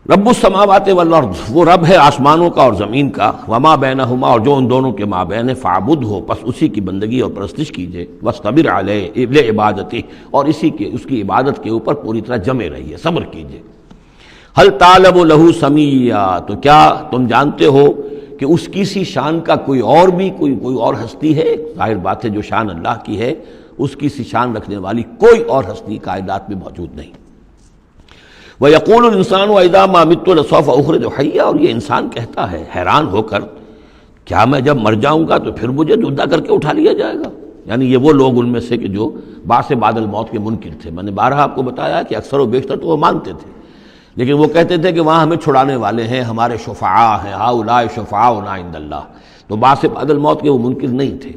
رب السماوات والارض، وہ رب ہے آسمانوں کا اور زمین کا، وما بینہما، اور جو ان دونوں کے مابین ہے، فاعبدہ، پس اسی کی بندگی اور پرستش کیجیے، واصطبر علیہ لعبادتہ، اور اس کی عبادت کے اوپر پوری طرح جمے رہیے، صبر کیجیے۔ هل تعلم له سمیا، تو کیا تم جانتے ہو کہ اس کی سی شان کا کوئی اور ہستی ہے؟ ظاہر بات ہے جو شان اللہ کی ہے اس کی سی شان رکھنے والی کوئی اور ہستی کائنات میں موجود نہیں۔ وَيَقُولُ الْإِنسَانُ وَإِذَا مَا مِتُّ لَسَوْفَ أُخْرَجُ حَيًّا، اور یہ انسان کہتا ہے حیران ہو کر، کیا میں جب مر جاؤں گا تو پھر مجھے زندہ کر کے اٹھا لیا جائے گا؟ یعنی یہ وہ لوگ ان میں سے کہ جو بعث بعد الموت کے منکر تھے۔ میں نے بارہا آپ کو بتایا کہ اکثر و بیشتر تو وہ مانتے تھے، لیکن وہ کہتے تھے کہ وہاں ہمیں چھڑانے والے ہیں، ہمارے شفعاء ہیں، ہؤلاء شفعاؤنا عند اللہ، تو بعث بعد الموت کے وہ منکر نہیں تھے،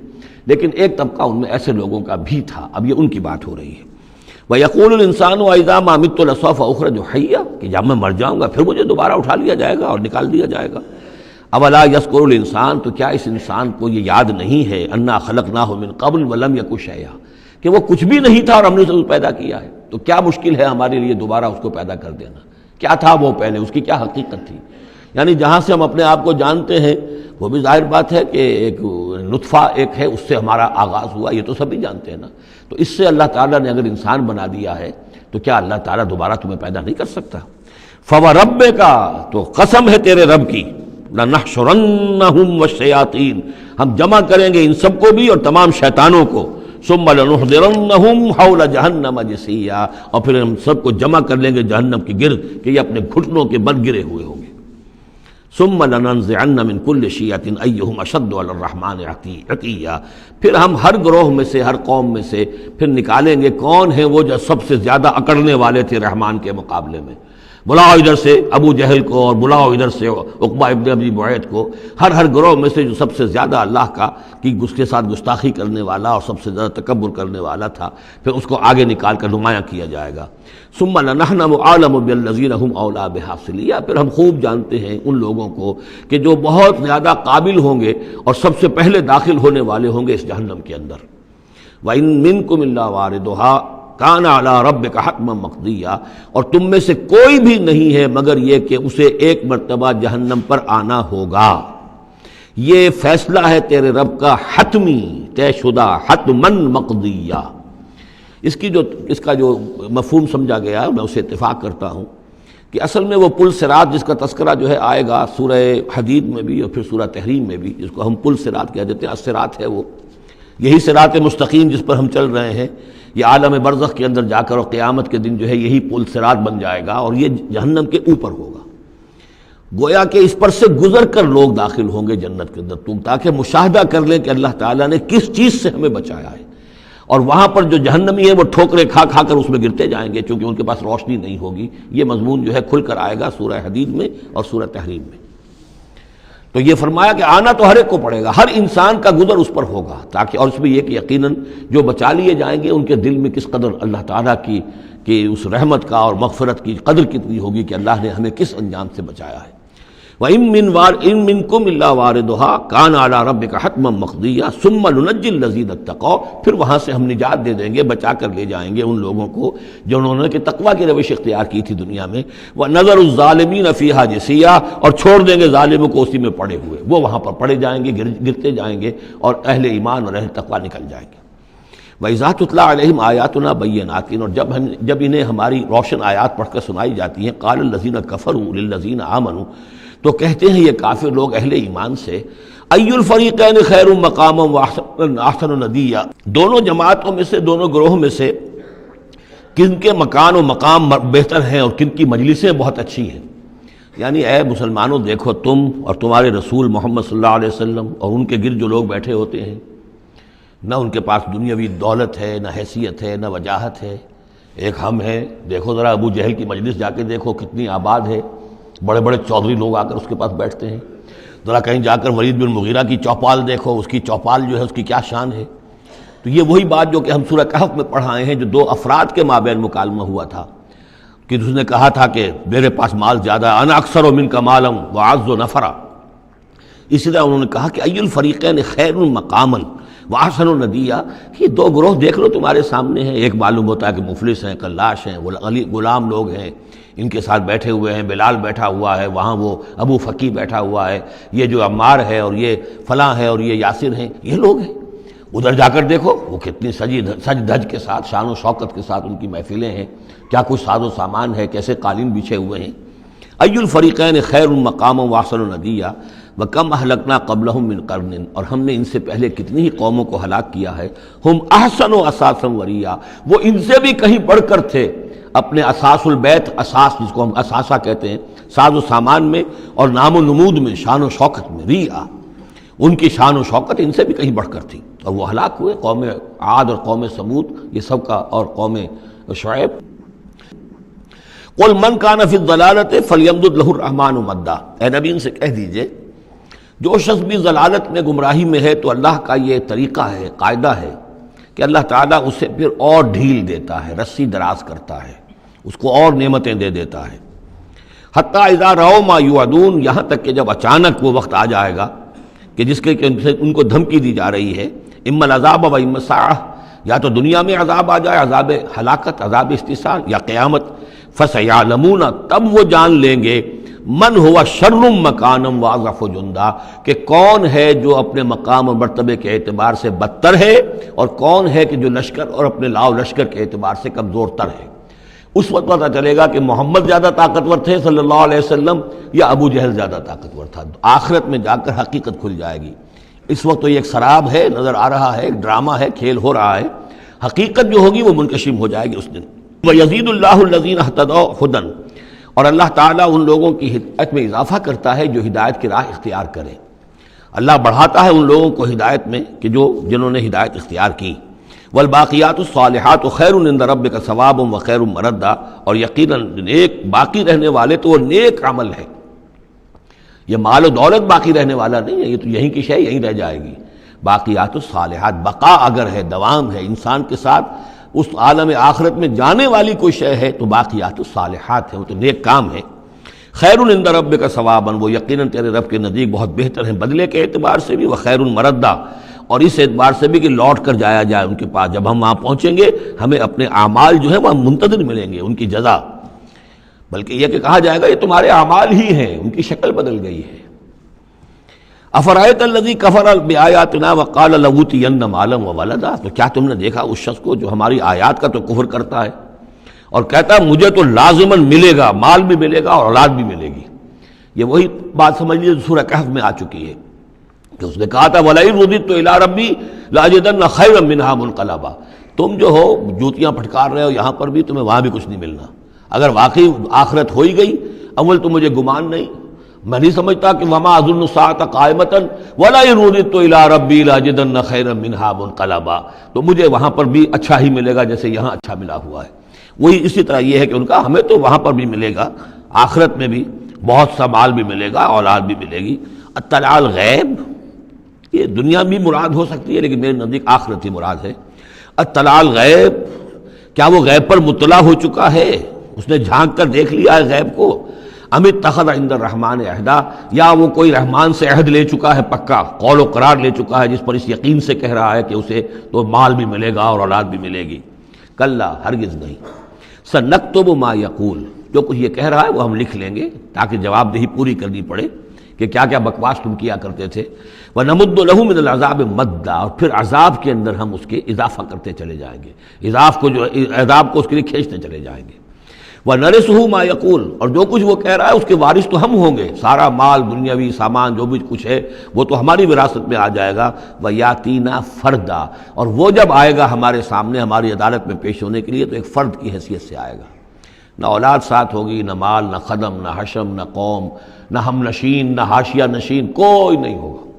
لیکن ایک طبقہ ان میں ایسے لوگوں کا بھی تھا، اب یہ ان کی بات ہو رہی ہے۔ وَيَقُولُ الْإِنسَانُ وَإِذَا مَا مِتُّ لَسَوْفَ أُخْرَجُ حَيًّا، کہ جب میں مر جاؤں گا پھر مجھے دوبارہ اٹھا لیا جائے گا اور نکال دیا جائے گا۔ اولا یذکر الانسان، تو کیا اس انسان کو یہ یاد نہیں ہے انا خلقناہ من قبل ولم یک شیئا، کہ وہ کچھ بھی نہیں تھا اور ہم نے اسے پیدا کیا ہے۔ تو کیا مشکل ہے ہمارے لیے دوبارہ اس کو پیدا کر دینا؟ کیا تھا وہ پہلے، اس کی کیا حقیقت تھی؟ یعنی جہاں سے ہم اپنے آپ کو جانتے ہیں وہ بھی ظاہر بات ہے کہ ایک نطفہ ایک ہے، اس سے ہمارا آغاز ہوا، یہ تو سبھی جانتے ہیں نا۔ تو اس سے اللہ تعالیٰ نے اگر انسان بنا دیا ہے تو کیا اللہ تعالیٰ دوبارہ تمہیں پیدا نہیں کر سکتا؟ فَوَرَبِّكَ، تو قسم ہے تیرے رب کی، لَنَحْشُرَنَّهُمْ وَالشَّيَاطِينَ، ہم جمع کریں گے ان سب کو بھی اور تمام شیطانوں کو، ثُمَّ لَنُحْضِرَنَّهُمْ حَوْلَ جَهَنَّمَ جِثِيًّا، اور پھر ہم سب کو جمع کر لیں گے جہنم کے گرد کہ یہ اپنے گھٹنوں کے بل گرے ہوئے ہوں گے۔ ثُمَّ لَنَنزِعَنَّ مِن كُلِّ شِيَّةٍ أَيُّهُمْ أَشَدُّ عَلَى الرَّحْمَٰنِ عِتِيًّا، پھر ہم ہر گروہ میں سے، ہر قوم میں سے پھر نکالیں گے کون ہیں وہ جو سب سے زیادہ اکڑنے والے تھے رحمان کے مقابلے میں۔ بلاؤ ادھر سے ابو جہل کو اور بلاؤ ادھر سے عقبہ ابن ابی معیط کو، ہر گروہ میں سے جو سب سے زیادہ اللہ کا کی اس کے ساتھ گستاخی کرنے والا اور سب سے زیادہ تکبر کرنے والا تھا، پھر اس کو آگے نکال کر نمایاں کیا جائے گا۔ ثم لنحن اعلم بالذین هم اولی بها صلیہ، پھر ہم خوب جانتے ہیں ان لوگوں کو کہ جو بہت زیادہ قابل ہوں گے اور سب سے پہلے داخل ہونے والے ہوں گے اس جہنم کے اندر۔ وَإِن مِّنكُمْ إِلَّا وَارِدُهَا کان علی ربک حتما مقضیا، اور تم میں سے کوئی بھی نہیں ہے مگر یہ کہ اسے ایک مرتبہ جہنم پر آنا ہوگا۔ یہ فیصلہ ہے تیرے رب کا حتمی، طے شدہ، حتماً مقضیہ۔ اس کا جو مفہوم سمجھا گیا میں اسے اتفاق کرتا ہوں کہ اصل میں وہ پل صراط جس کا تذکرہ جو ہے آئے گا سورہ حدید میں بھی اور پھر سورہ تحریم میں بھی، جس کو ہم پل صراط کہہ دیتے ہیں، الصراط ہے وہ، یہی صراط مستقیم جس پر ہم چل رہے ہیں، یہ عالم برزخ کے اندر جا کر اور قیامت کے دن جو ہے یہی پل صراط بن جائے گا اور یہ جہنم کے اوپر ہوگا۔ گویا کہ اس پر سے گزر کر لوگ داخل ہوں گے جنت کے اندر، تاکہ مشاہدہ کر لیں کہ اللہ تعالیٰ نے کس چیز سے ہمیں بچایا ہے۔ اور وہاں پر جو جہنمی ہیں وہ ٹھوکریں کھا کھا کر اس میں گرتے جائیں گے چونکہ ان کے پاس روشنی نہیں ہوگی۔ یہ مضمون جو ہے کھل کر آئے گا سورہ حدید میں اور سورہ تحریم میں۔ تو یہ فرمایا کہ آنا تو ہر ایک کو پڑے گا، ہر انسان کا گزر اس پر ہوگا، تاکہ اور اس میں یہ کہ یقیناً جو بچا لیے جائیں گے ان کے دل میں کس قدر اللہ تعالیٰ کی اس رحمت کا اور مغفرت کی قدر کتنی ہوگی کہ اللہ نے ہمیں کس انجام سے بچایا ہے۔ وَإِن مِّنكُمْ إِلَّا وَارِدُهَا كَانَ عَلَىٰ رَبِّكَ حَتْمًا مَّقْضِيًّا ثُمَّ نُنَجِّي الَّذِينَ اتَّقَوْا، پھر وہاں سے ہم نجات دے دیں گے، بچا کر لے جائیں گے ان لوگوں کو جنہوں نے کہ تقویٰ کی روش اختیار کی تھی دنیا میں، وَنَذَرُ الظَّالِمِينَ فِيهَا جِثِيًّا، اور چھوڑ دیں گے ظالموں کو اسی میں پڑے ہوئے، وہ وہاں پر پڑے جائیں گے، گرتے جائیں گے اور اہل ایمان اور اہل تقویٰ نکل جائیں گے۔ وَإِذَا تُتْلَىٰ عَلَيْهِمْ آيَاتُنَا بَيِّنَاتٍ، اور جب انہیں ہماری روشن آیات پڑھ کر سنائی جاتی ہیں، قَالَ الَّذِينَ كَفَرُوا لِلَّذِينَ آمَنُوا، تو کہتے ہیں یہ کافر لوگ اہل ایمان سے، اَيُّ الْفَرِيقَيْنِ خَيْرٌ مَّقَامًا وَأَحْسَنُ نَدِيًّا، دونوں جماعتوں میں سے، دونوں گروہ میں سے کن کے مکان و مقام بہتر ہیں اور کن کی مجلسیں بہت اچھی ہیں۔ یعنی اے مسلمانوں دیکھو، تم اور تمہارے رسول محمد صلی اللہ علیہ وسلم اور ان کے گرد جو لوگ بیٹھے ہوتے ہیں، نہ ان کے پاس دنیاوی دولت ہے، نہ حیثیت ہے، نہ وجاہت ہے، ایک ہم ہیں۔ دیکھو ذرا ابو جہل کی مجلس جا کے دیکھو کتنی آباد ہے، بڑے بڑے چودھری لوگ آ کر اس کے پاس بیٹھتے ہیں۔ ذرا کہیں جا کر ولید بن مغیرہ کی چوپال دیکھو، اس کی چوپال جو ہے اس کی کیا شان ہے۔ تو یہ وہی بات جو کہ ہم سورہ کہف میں پڑھائے ہیں، جو دو افراد کے مابین مکالمہ ہوا تھا کہ اس نے کہا تھا کہ میرے پاس مال زیادہ ہے، انا اکثر منک مالا واعز نفرا۔ اسی طرح انہوں نے کہا کہ ای الفریقین خیر مقاما واحسن ندیا، یہ دو گروہ دیکھ لو تمہارے سامنے ہیں، ایک معلوم ہوتا ہے کہ مفلس ہیں، کلاش ہیں، غلام لوگ ہیں، ان کے ساتھ بیٹھے ہوئے ہیں، بلال بیٹھا ہوا ہے، وہاں وہ ابو فقی بیٹھا ہوا ہے، یہ جو عمار ہے اور یہ فلاں ہے اور یہ یاسر ہیں، یہ لوگ ہیں۔ ادھر جا کر دیکھو وہ کتنی سج دھج کے ساتھ، شان و شوکت کے ساتھ ان کی محفلیں ہیں، کیا کچھ ساز و سامان ہے، کیسے قالین بچھے ہوئے ہیں۔ ای الفریقین خیر مقاما واحسن ندیا وکم اہلکنا قبلہم من قرن، اور ہم نے ان سے پہلے کتنی ہی قوموں کو ہلاک کیا ہے، ہم احسن و اساسا وریا، وہ ان سے بھی کہیں بڑھ کر تھے اپنے اساس البیت، اساس جس کو ہم اساسہ کہتے ہیں، ساز و سامان میں اور نام و نمود میں، شان و شوکت میں، ریا، ان کی شان و شوکت ان سے بھی کہیں بڑھ کر تھی، اور وہ ہلاک ہوئے۔ قوم عاد اور قوم سمود یہ سب کا، اور قوم شعیب۔ قل من کان فی الضلالۃ فلیمدد لہ الرحمن مدا، اے نبی ان سے کہہ دیجئے جو شخص بھی ضلالت میں، گمراہی میں ہے، تو اللہ کا یہ طریقہ ہے، قاعدہ ہے کہ کہ اللہ تعالیٰ اسے پھر اور ڈھیل دیتا ہے، رسی دراز کرتا ہے، اس کو اور نعمتیں دے دیتا ہے۔ حتیٰ اذا رأوا ما یوعدون، یہاں تک کہ جب اچانک وہ وقت آ جائے گا کہ جس کے ان کو دھمکی دی جا رہی ہے، اما العذاب و اما الساعہ، یا تو دنیا میں عذاب آ جائے، عذاب ہلاکت، عذاب استحصال، یا قیامت، فسیعلمون، تب وہ جان لیں گے، من ہوا شر مکانا واضعف جندا، کہ کون ہے جو اپنے مقام اور مرتبے کے اعتبار سے بدتر ہے اور کون ہے کہ جو لشکر اور اپنے لاؤ لشکر کے اعتبار سے کمزور تر ہے۔ اس وقت پتہ چلے گا کہ محمد زیادہ طاقتور تھے صلی اللہ علیہ وسلم یا ابو جہل زیادہ طاقتور تھا۔ آخرت میں جا کر حقیقت کھل جائے گی۔ اس وقت تو یہ ایک سراب ہے، نظر آ رہا ہے، ایک ڈرامہ ہے، کھیل ہو رہا ہے، حقیقت جو ہوگی وہ منکشف ہو جائے گی اس دن۔ وَيَزِيدُ اللَّهُ الَّذِينَ اهْتَدَوْا هُدًى، اور اللہ تعالیٰ ان لوگوں کی ہدایت میں اضافہ کرتا ہے جو ہدایت کی راہ اختیار کریں۔ اللہ بڑھاتا ہے ان لوگوں کو ہدایت میں کہ جنہوں نے ہدایت اختیار کی۔ والباقیات الصالحات خیر عند ربک ثواب وخیر مردا، اور یقیناً نیک باقی رہنے والے تو وہ نیک عمل ہے۔ یہ مال و دولت باقی رہنے والا نہیں ہے، یہ تو یہیں کی شے یہیں رہ جائے گی۔ باقیات الصالحات، بقا اگر ہے، دوام ہے انسان کے ساتھ، اس عالم آخرت میں جانے والی کوئی شے ہے تو باقیات الصالحات ہے، وہ تو نیک کام ہے۔ خیر عند ربک ثوابا، وہ یقیناً تیرے رب کے نزدیک بہت بہتر ہیں بدلے کے اعتبار سے بھی، وخیر مردا، اور اس اعتبار سے بھی کہ لوٹ کر جایا جائے ان کے پاس۔ جب ہم وہاں پہنچیں گے ہمیں اپنے اعمال جو ہے وہ منتظر ملیں گے، ان کی جزا، بلکہ یہ کہ کہا جائے گا یہ تمہارے اعمال ہی ہیں، ان کی شکل بدل گئی ہے۔ افرأیت الذی کفر بآیاتنا وقال لأوتین مالا وولدا، تو کیا تم نے دیکھا اس شخص کو جو ہماری آیات کا تو کفر کرتا ہے اور کہتا ہے مجھے تو لازماً ملے گا، مال بھی ملے گا اور اولاد بھی ملے گی۔ یہ وہی بات سمجھ لیجیے جو سورہ کہف میں آ چکی ہے کہ اس نے کہا تھا وَلَئِن رُدِدتُّ إِلَىٰ رَبِّي لَأَجِدَنَّ خَيْرًا مِنْهَا مُنْقَلَبًا، تم جو ہو جوتیاں پھٹکار رہے ہو یہاں پر بھی، تمہیں وہاں بھی کچھ نہیں ملنا۔ اگر واقعی آخرت ہو ہی گئی، اول تو مجھے گمان نہیں، میں نہیں سمجھتا کہ وَمَا أَظُنُّ السَّاعَةَ قَائِمَةً وَلَئِن رُدِدتُّ إِلَىٰ رَبِّي لَأَجِدَنَّ خَيْرًا مِنْهَا مُنْقَلَبًا، تو مجھے وہاں پر بھی اچھا ہی ملے گا جیسے یہاں اچھا ملا ہوا ہے۔ وہی اسی طرح یہ ہے کہ ان کا ہمیں تو وہاں پر بھی ملے گا، آخرت میں بھی بہت سا مال بھی ملے گا، اولاد بھی ملے گی۔ اطلاع الغیب، یہ دنیا بھی مراد ہو سکتی ہے لیکن میرے نزدیک آخرت ہی مراد ہے۔ اطلاع الغیب، کیا وہ غیب پر مطلع ہو چکا ہے، اس نے جھانک کر دیکھ لیا ہے غیب کو؟ ام اتخذ عند الرحمن عہدا، یا وہ کوئی رحمان سے عہد لے چکا ہے، پکا قول و قرار لے چکا ہے جس پر اس یقین سے کہہ رہا ہے کہ اسے تو مال بھی ملے گا اور اولاد بھی ملے گی۔ کلا، ہرگز نہیں۔ سنکتب ما یقول، جو کچھ یہ کہہ رہا ہے وہ ہم لکھ لیں گے تاکہ جواب دہی پوری کرنی پڑے کہ کیا کیا بکواس تم کیا کرتے تھے۔ وَنَمُدُّ لَهُ مِنَ الْعَذَابِ مَدًّا، اور پھر عذاب کے اندر ہم اس کے اضافہ کرتے چلے جائیں گے، عذاب کو اس کے لیے کھینچتے چلے جائیں گے۔ وَنَرِثُهُ مَا يَقُولُ، اور جو کچھ وہ کہہ رہا ہے اس کے وارث تو ہم ہوں گے، سارا مال دنیاوی سامان جو بھی کچھ ہے وہ تو ہماری وراثت میں آ جائے گا۔ وَيَأْتِينَا فَرْدًا، اور وہ جب آئے گا ہمارے سامنے ہماری عدالت میں پیش ہونے کے لیے تو ایک فرد کی حیثیت سے آئے گا، نہ اولاد ساتھ ہوگی، نہ مال، نہ خدم، نہ حشم، نہ قوم، نہ ہم نشین، نہ حاشیہ نشین، کوئی نہیں ہوگا۔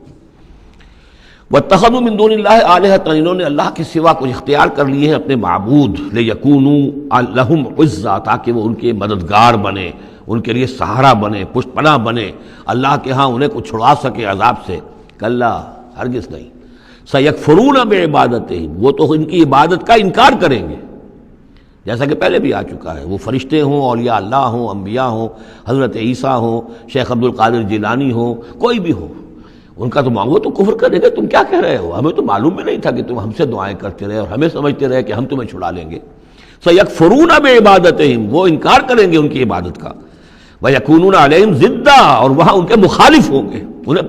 وَاتَّخَذُوا مِن دُونِ اللَّهِ آلِهَةً، انہوں نے اللہ کے سوا کچھ اختیار کر لیے ہیں اپنے معبود، لِيَكُونُوا لَهُمْ عِزًّا، تاکہ وہ ان کے مددگار بنے، ان کے لیے سہارا بنے، پشت پناہ بنے، اللہ کے ہاں انہیں کچھ چھڑا سکے عذاب سے۔ کلا، ہرگز نہیں۔ سَيَكْفُرُونَ بِعِبَادَتِهِمْ، وہ تو ان کی عبادت کا انکار کریں گے، جیسا کہ پہلے بھی آ چکا ہے، وہ فرشتے ہوں، اولیاء اللہ ہوں، انبیاء ہوں، حضرت عیسیٰ ہوں، شیخ عبد القادر جیلانی ہوں، کوئی بھی ہو، ان کا تو مانگو تو کفر کرے گا، تم کیا کہہ رہے ہو، ہمیں تو معلوم بھی نہیں تھا کہ تم ہم سے دعائیں کرتے رہے اور ہمیں سمجھتے رہے کہ ہم تمہیں چھڑا لیں گے۔ سَيَكْفُرُونَ بِعِبَادَتِهِمْ، وہ انکار کریں گے ان کی عبادت کا۔ وَيَكُونُونَ عَلَيْهِمْ ضِدًّا، اور وہاں ان کے مخالف ہوں گے، انہیں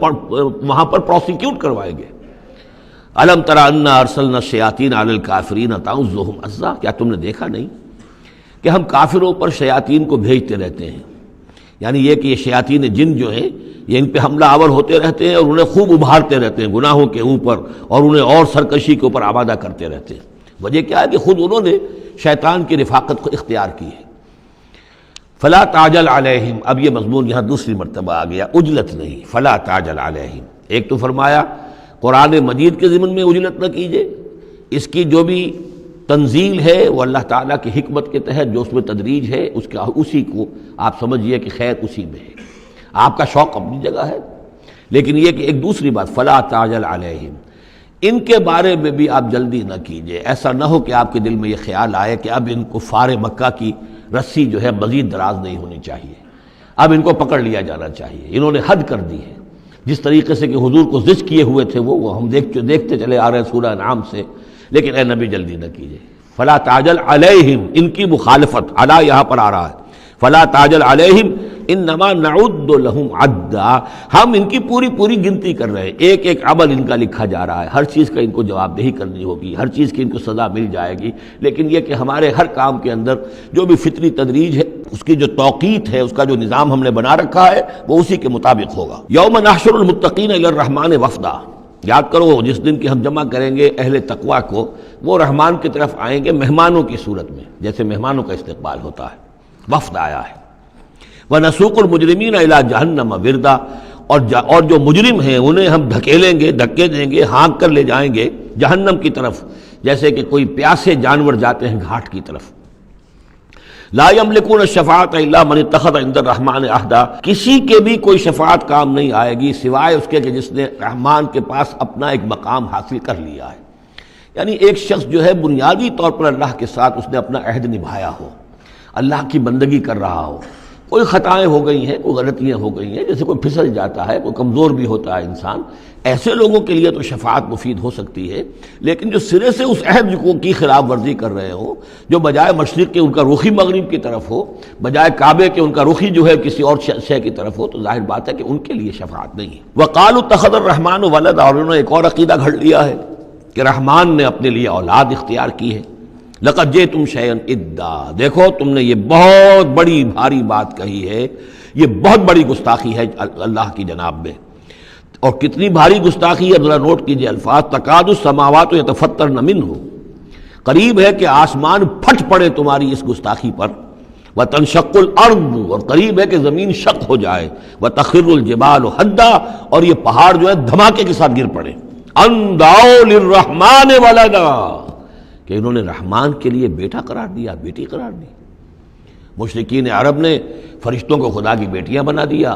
وہاں پر پروسیکیوٹ کروائیں گے۔ الم تر انا ارسلنا الشیاطین علی الکافرین تعظهم عزا، کیا تم نے دیکھا نہیں کہ ہم کافروں پر شیاطین کو بھیجتے رہتے ہیں، یعنی یہ کہ یہ شیاطین جن جو ہیں یہ ان پہ حملہ آور ہوتے رہتے ہیں اور انہیں خوب ابھارتے رہتے ہیں گناہوں کے اوپر، اور انہیں اور سرکشی کے اوپر آمادہ کرتے رہتے ہیں۔ وجہ کیا ہے کہ خود انہوں نے شیطان کی رفاقت کو اختیار کی ہے۔ فلا تعجل علیہم، اب یہ مضمون یہاں دوسری مرتبہ آ گیا، عجلت نہیں، فلا تعجل علیہم۔ ایک تو فرمایا قرآن مجید کے ضمن میں عجلت نہ کیجیے، اس کی جو بھی تنزیل ہے وہ اللہ تعالیٰ کی حکمت کے تحت جو اس میں تدریج ہے اسی کو آپ سمجھیے کہ خیر اسی میں ہے، آپ کا شوق اپنی جگہ ہے، لیکن یہ کہ ایک دوسری بات فلا تعجل علیہم، ان کے بارے میں بھی آپ جلدی نہ کیجیے، ایسا نہ ہو کہ آپ کے دل میں یہ خیال آئے کہ اب ان کفار مکہ کی رسی جو ہے مزید دراز نہیں ہونی چاہیے، اب ان کو پکڑ لیا جانا چاہیے، انہوں نے حد کر دی ہے۔ جس طریقے سے کہ حضور کو زج کیے ہوئے تھے وہ ہم دیکھتے چلے آ رہے ہیں سورہ انعام سے، لیکن اے نبی جلدی نہ کیجیے۔ فلا تعجل علیہم، ان کی مخالفت، علی یہاں پر آ رہا ہے، فلا تعجل علیہم انما نعد لہم عدا، ہم ان کی پوری گنتی کر رہے ہیں، ایک ایک عمل ان کا لکھا جا رہا ہے، ہر چیز کا ان کو جواب دہی کرنی ہوگی، ہر چیز کی ان کو سزا مل جائے گی، لیکن یہ کہ ہمارے ہر کام کے اندر جو بھی فطری تدریج ہے، اس کی جو توقیت ہے، اس کا جو نظام ہم نے بنا رکھا ہے، وہ اسی کے مطابق ہوگا۔ یوم نحشر المتقین الی الرحمن وفدا، یاد کرو جس دن کی ہم جمع کریں گے اہل تقویٰ کو، وہ رحمان کی طرف آئیں گے مہمانوں کی صورت میں، جیسے مہمانوں کا استقبال ہوتا ہے، وفد آیا ہے۔ وَنَسُوقُ الْمُجْرِمِينَ إِلَىٰ جَهَنَّمَ وِرْدًا، اور جو مجرم ہیں انہیں ہم دھکیلیں گے، دھکے دیں گے، ہانک کر لے جائیں گے جہنم کی طرف، جیسے کہ کوئی پیاسے جانور جاتے ہیں گھاٹ کی طرف۔ لا يملكون الشفاعة الا من اتخذ عند الرحمن عہدا، کسی کے بھی کوئی شفاعت کام نہیں آئے گی سوائے اس کے کہ جس نے رحمان کے پاس اپنا ایک مقام حاصل کر لیا ہے، یعنی ایک شخص جو ہے بنیادی طور پر اللہ کے ساتھ اس نے اپنا عہد نبھایا ہو، اللہ کی بندگی کر رہا ہو، کوئی خطائیں ہو گئی ہیں، کوئی غلطیاں ہو گئی ہیں، جیسے کوئی پھسل جاتا ہے، کوئی کمزور بھی ہوتا ہے انسان، ایسے لوگوں کے لیے تو شفاعت مفید ہو سکتی ہے، لیکن جو سرے سے اس عہد کی خلاف ورزی کر رہے ہوں، جو بجائے مشرق کے ان کا رخی مغرب کی طرف ہو، بجائے کعبے کے ان کا رخی جو ہے کسی اور شے کی طرف ہو، تو ظاہر بات ہے کہ ان کے لیے شفاعت نہیں ہے۔ وقالوا اتخذ الرحمن ولدا، اور انہوں نے ایک اور عقیدہ گھڑ لیا ہے کہ رحمان نے اپنے لیے اولاد اختیار کی ہے۔ لقد جئتم شیئا ادا، دیکھو تم نے یہ بہت بڑی بھاری بات کہی ہے، یہ بہت بڑی گستاخی ہے اللہ کی جناب میں، اور کتنی بھاری گستاخی ہے ذرا نوٹ کیجئے الفاظ، تکاد السماوات یتفطرن منہ، قریب ہے کہ آسمان پھٹ پڑے تمہاری اس گستاخی پر، وتنشق الارض، اور قریب ہے کہ زمین شق ہو جائے، وتخر الجبال حدا، اور یہ پہاڑ جو ہے دھماکے کے ساتھ گر پڑے، ان دعوا للرحمن ولدا، کہ انہوں نے رحمان کے لیے بیٹا قرار دیا، بیٹی قرار دی۔ مشرکین عرب نے فرشتوں کو خدا کی بیٹیاں بنا دیا،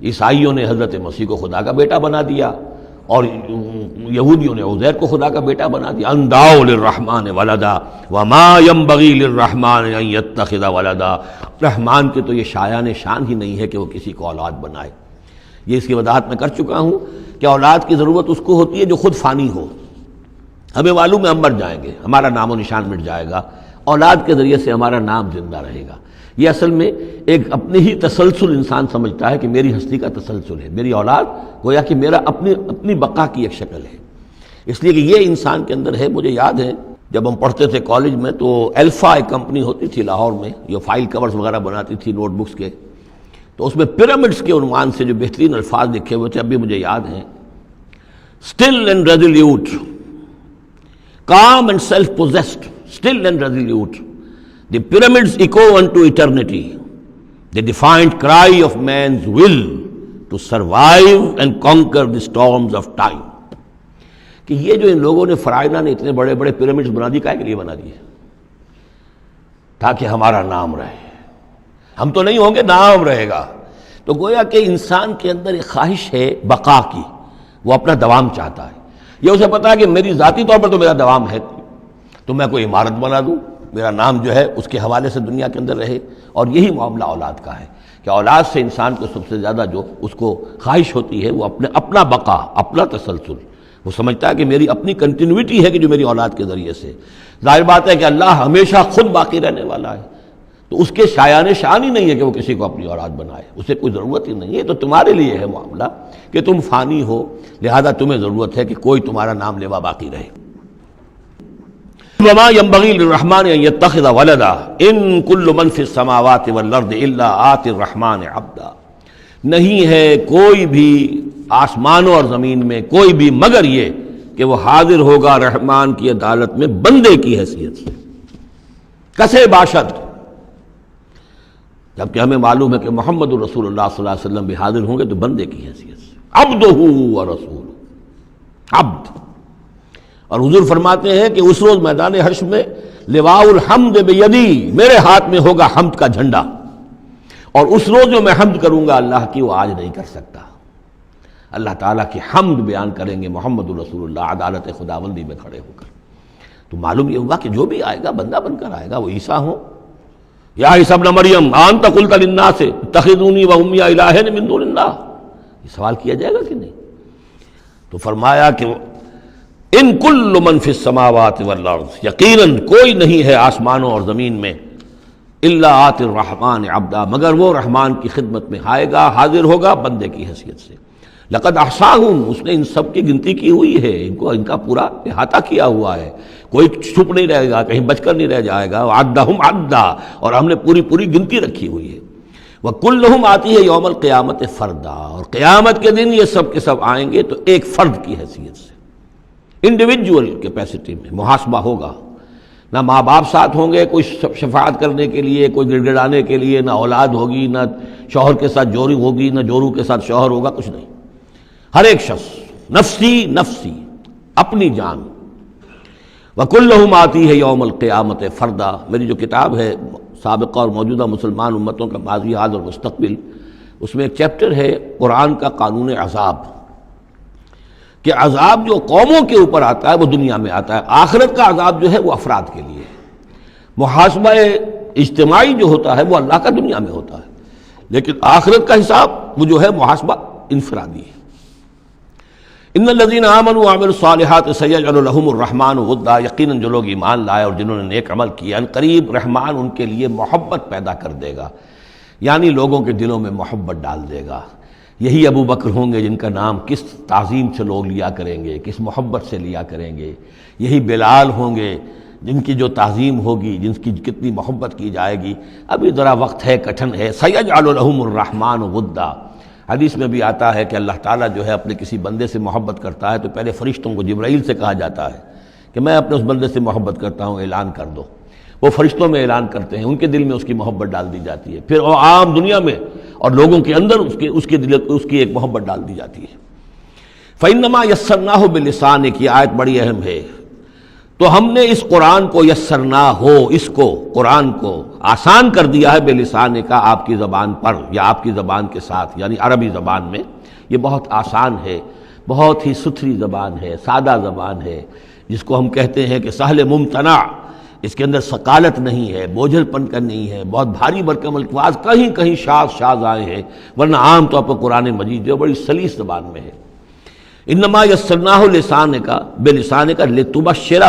عیسائیوں نے حضرت مسیح کو خدا کا بیٹا بنا دیا، اور یہودیوں نے عزیر کو خدا کا بیٹا بنا دیا۔ ان دعوا للرحمن ولدا وما ينبغي للرحمن ان يتخذ ولدا، رحمان کے تو یہ شایان شان ہی نہیں ہے کہ وہ کسی کو اولاد بنائے۔ یہ اس کی وضاحت میں کر چکا ہوں کہ اولاد کی ضرورت اس کو ہوتی ہے جو خود فانی ہو، ہمیں معلوم ہے ہم مر جائیں گے، ہمارا نام و نشان مٹ جائے گا، اولاد کے ذریعے سے ہمارا نام زندہ رہے گا۔ یہ اصل میں ایک اپنے ہی تسلسل انسان سمجھتا ہے کہ میری ہستی کا تسلسل ہے، میری اولاد گویا کہ میرا اپنی بقا کی ایک شکل ہے، اس لیے کہ یہ انسان کے اندر ہے۔ مجھے یاد ہے جب ہم پڑھتے تھے کالج میں تو الفا ایک کمپنی ہوتی تھی لاہور میں، جو فائل کورز وغیرہ بناتی تھی نوٹ بکس کے، تو اس میں پیرامڈس کے عنوان سے جو بہترین الفاظ لکھے ہوئے تھے اب بھی مجھے یاد ہیں، still and resolute, calm and self-possessed, still and resolute. The pyramids echo unto eternity, the defiant cry of man's will to survive and conquer the storms of time. کہ یہ جو ان لوگوں نے فرائضہ نے اتنے بڑے بڑے پیرامڈز بنا دی، کائے کے لیے بنا دیے؟ تاکہ ہمارا نام رہے، ہم تو نہیں ہوں گے، نام رہے گا۔ تو گویا کہ انسان کے اندر ایک خواہش ہے بقا کی، وہ اپنا دوام چاہتا ہے۔ یہ اسے پتا ہے کہ میری ذاتی طور پر تو میرا دوام ہے، تو میں کوئی عمارت بنا دوں، میرا نام جو ہے اس کے حوالے سے دنیا کے اندر رہے۔ اور یہی معاملہ اولاد کا ہے کہ اولاد سے انسان کو سب سے زیادہ جو اس کو خواہش ہوتی ہے وہ اپنا بقا، اپنا تسلسل، وہ سمجھتا ہے کہ میری اپنی کنٹینیوٹی ہے کہ جو میری اولاد کے ذریعے سے۔ ظاہر بات ہے کہ اللہ ہمیشہ خود باقی رہنے والا ہے، تو اس کے شایان شان ہی نہیں ہے کہ وہ کسی کو اپنی اولاد بنائے، اسے کوئی ضرورت ہی نہیں ہے۔ تو تمہارے لیے ہے معاملہ کہ تم فانی ہو، لہذا تمہیں ضرورت ہے کہ کوئی تمہارا نام لیوا باقی رہے۔ وما ينبغي للرحمن ان يتخذ ولدا ان كل من في السماوات والارض الا آتي الرحمن عبدا، نہیں ہے کوئی بھی آسمانوں اور زمین میں کوئی بھی مگر یہ کہ وہ حاضر ہوگا رحمان کی عدالت میں بندے کی حیثیت سے، کسے باشد، جبکہ ہمیں معلوم ہے کہ محمد رسول اللہ صلی اللہ علیہ وسلم بھی حاضر ہوں گے تو بندے کی حیثیت سے، عبدہ ورسول، عبد۔ اور حضور فرماتے ہیں کہ اس روز میدان حشر میں لواء الحمد بیدی، میرے ہاتھ میں ہوگا حمد کا جھنڈا، اور اس روز جو میں حمد کروں گا اللہ کی وہ آج نہیں کر سکتا۔ اللہ تعالیٰ کی حمد بیان کریں گے محمد الرسول اللہ عدالت خداوندی میں کھڑے ہو کر۔ تو معلوم یہ ہوا کہ جو بھی آئے گا بندہ بن کر آئے گا، وہ عیسیٰ ہو یا عیسیٰ ابن مریم انت قلت للناس اتخذونی وامی الہین من دون اللہ، یہ سوال کیا جائے گا کہ نہیں؟ تو فرمایا کہ ان کل من فی السماوات والارض، یقیناً کوئی نہیں ہے آسمانوں اور زمین میں، الا آتی الرحمن عبدا، مگر وہ رحمان کی خدمت میں آئے گا، حاضر ہوگا بندے کی حیثیت سے۔ لقد احصاہم، اس نے ان سب کی گنتی کی ہوئی ہے، ان کا پورا احاطہ کیا ہوا ہے، کوئی چھپ نہیں رہے گا، کہیں بچ کر نہیں رہ جائے گا۔ وعدہم عدا، اور ہم نے پوری گنتی رکھی ہوئی ہے۔ وکلہم آتی ہے یوم القیامت فردا، اور قیامت کے دن یہ سب کے سب آئیں گے تو ایک فرد کی حیثیت سے، انڈیویجول کیپیسٹی میں محاسبہ ہوگا۔ نہ ماں باپ ساتھ ہوں گے کوئی شفاعت کرنے کے لیے، کوئی گڑ گڑانے کے لیے، نہ اولاد ہوگی، نہ شوہر کے ساتھ جوری ہوگی، نہ جورو کے ساتھ شوہر ہوگا، کچھ نہیں۔ ہر ایک شخص نفسی نفسی، اپنی جان۔ وَكُلُّهُمْ آتی ہے یوم القیامت فردا، میری جو کتاب ہے سابقہ اور موجودہ مسلمان امتوں کا ماضی، حال اور مستقبل، اس میں ایک چیپٹر ہے قرآن کا قانون عذاب، کہ عذاب جو قوموں کے اوپر آتا ہے وہ دنیا میں آتا ہے، آخرت کا عذاب جو ہے وہ افراد کے لیے ہے۔ محاسبہ اجتماعی جو ہوتا ہے وہ اللہ کا دنیا میں ہوتا ہے، لیکن آخرت کا حساب وہ جو ہے محاسبہ انفرادی ہے۔ ان الذین آمنوا وعملوا الصالحات سیجعل لهم الرحمن ودا، یقیناً جو لوگ ایمان لائے اور جنہوں نے نیک عمل کیا، ان قریب رحمان ان کے لیے محبت پیدا کر دے گا، یعنی لوگوں کے دلوں میں محبت ڈال دے گا۔ یہی ابو بکر ہوں گے جن کا نام کس تعظیم سے لوگ لیا کریں گے، کس محبت سے لیا کریں گے۔ یہی بلال ہوں گے جن کی جو تعظیم ہوگی، جن کی کتنی محبت کی جائے گی۔ ابھی ذرا وقت ہے، کٹھن ہے۔ سیجعل لهم الرحمن ودا، حدیث میں بھی آتا ہے کہ اللہ تعالیٰ جو ہے اپنے کسی بندے سے محبت کرتا ہے تو پہلے فرشتوں کو، جبرائیل سے کہا جاتا ہے کہ میں اپنے اس بندے سے محبت کرتا ہوں، اعلان کر دو۔ وہ فرشتوں میں اعلان کرتے ہیں، ان کے دل میں اس کی محبت ڈال دی جاتی ہے، پھر وہ عام دنیا میں اور لوگوں کے اندر اس کی ایک محبت ڈال دی جاتی ہے۔ فَإِنَّمَا يَسَّرْنَاهُ بِلِسَانِكَ، کی آیت بڑی اہم ہے۔ تو ہم نے اس قرآن کو یسرنا ہو، اس کو قرآن کو آسان کر دیا ہے بلسان کا، آپ کی زبان پر یا آپ کی زبان کے ساتھ، یعنی عربی زبان میں۔ یہ بہت آسان ہے، بہت ہی ستھری زبان ہے، سادہ زبان ہے، جس کو ہم کہتے ہیں کہ سہل ممتنع، اس کے اندر ثقالت نہیں ہے، بوجھل پن کا نہیں ہے، بہت بھاری بھرکم الفاظ کہیں کہیں شاذ آئے ہیں، ورنہ عام طور پر قرآن مجید جو بڑی سلیس زبان میں ہے۔ انما یسرناہ لسانک، بلسانک لتبشر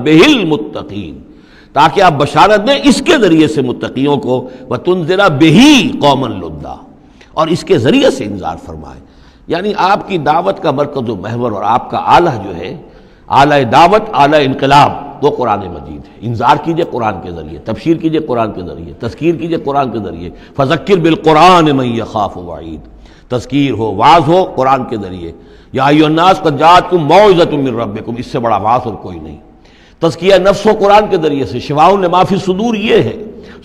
بہ المتقین، تاکہ آپ بشارت دیں اس کے ذریعے سے متقیوں کو، وتنذر بہ قوما لدا، اور اس کے ذریعے سے انذار فرمائے۔ یعنی آپ کی دعوت کا مرکز و محور اور آپ کا آلہ جو ہے، آلہ دعوت، آلہ انقلاب، وہ قرآن مجید ہے۔ انذار کیجئے قرآن کے ذریعے، تبشیر کیجئے قرآن کے ذریعے، تذکیر کیجئے قرآن کے ذریعے۔ فذکر بالقرآن من یخاف وعید، تذکیر ہو، واعظ ہو قرآن کے ذریعے۔ یا ایھا الناس قد جاءتکم موعظۃ من ربکم، اس سے بڑا واعظ اور کوئی نہیں۔ تزکیہ نفس و قرآن کے ذریعے سے، شفاء لما فی الصدور یہ ہے،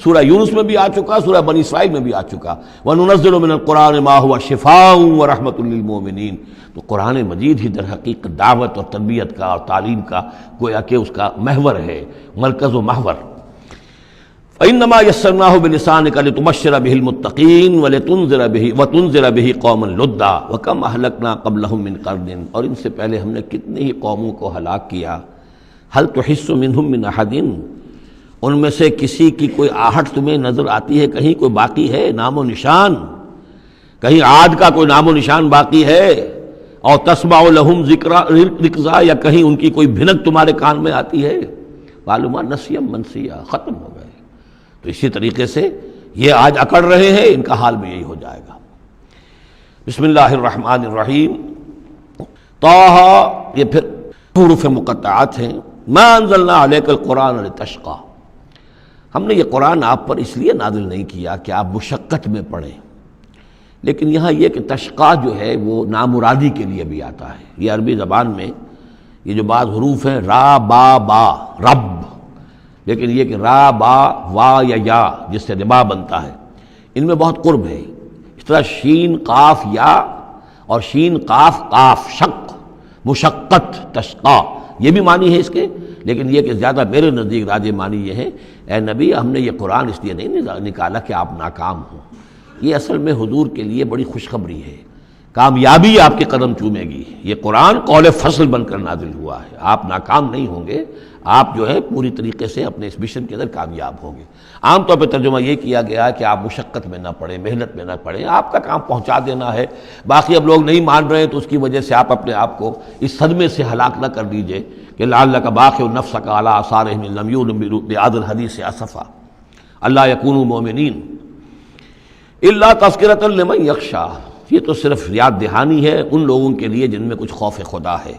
سورہ یونس میں بھی آ چکا، سورہ بنی اسرائیل میں بھی آ چکا۔ وَنُنَزِّلُ مِنَ الْقُرْآنِ مَا هُوَ شِفَاءٌ وَرَحْمَةٌ لِّلْمُؤْمِنِينَ۔ تو قرآن مجید ہی در حقیقت دعوت اور تربیت کا اور تعلیم کا گویا کہ اس کا محور ہے، مرکز و محور۔ فَإِنَّمَا يَسَّرْنَاهُ بِلِسَانِكَ لِتُبَشِّرَ بِهِ الْمُتَّقِينَ وَتُنذِرَ بِهِ قَوْمًا لُدًّا وَكَمْ أَهْلَكْنَا قَبْلَهُم مِّن قَرْنٍ، اور ان سے پہلے ہم نے کتنی ہی قوموں کو ہلاک کیا۔ هَلْ تُحِسُّ مِنْهُم مِّنْ أَحَدٍ، ان میں سے کسی کی کوئی آہٹ تمہیں نظر آتی ہے؟ کہیں کوئی باقی ہے نام و نشان؟ کہیں عاد کا کوئی نام و نشان باقی ہے؟ اور تسمع لهم رکزا، یا کہیں ان کی کوئی بھنک تمہارے کان میں آتی ہے؟ معلوم نسیا منسیا، ختم ہو گئے۔ تو اسی طریقے سے یہ آج اکڑ رہے ہیں، ان کا حال بھی یہی ہو جائے گا۔ بسم اللہ الرحمن الرحیم۔ طٰہٰ، یہ پھر حروف مقطعات ہیں۔ ما انزلنا علیک القرآن لتشقیٰ، ہم نے یہ قرآن آپ پر اس لیے نازل نہیں کیا کہ آپ مشقت میں پڑھیں، لیکن یہاں یہ کہ تشقیٰ جو ہے وہ نامرادی کے لیے بھی آتا ہے۔ یہ عربی زبان میں یہ جو بعض حروف ہیں، را با با، رب، لیکن یہ کہ را با وا یا جس سے ربا بنتا ہے، ان میں بہت قرب ہے۔ اس طرح شین قاف یا اور شین قاف قاف شق، مشقت، تشقیٰ، یہ بھی معنی ہے اس کے، لیکن یہ کہ زیادہ میرے نزدیک راجح معنی یہ ہے، اے نبی ہم نے یہ قرآن اس لیے نہیں نکالا کہ آپ ناکام ہوں، یہ اصل میں حضور کے لیے بڑی خوشخبری ہے، کامیابی آپ کے قدم چومے گی۔ یہ قرآن قول فصل بن کر نازل ہوا ہے، آپ ناکام نہیں ہوں گے، آپ جو ہے پوری طریقے سے اپنے اس مشن کے اندر کامیاب ہوں گے۔ عام طور پہ ترجمہ یہ کیا گیا ہے کہ آپ مشقت میں نہ پڑیں، محنت میں نہ پڑیں، آپ کا کام پہنچا دینا ہے، باقی اب لوگ نہیں مان رہے ہیں تو اس کی وجہ سے آپ اپنے آپ کو اس صدمے سے ہلاک نہ کر دیجئے کہ لعلک باخع نفسک علی آثارہم ان لم یؤمنوا بہذا الحدیث اسفا الا یکونوا مؤمنین الا تذکرۃ لمن یخشی۔ یہ تو صرف یاد دہانی ہے ان لوگوں کے لیے جن میں کچھ خوف خدا ہے۔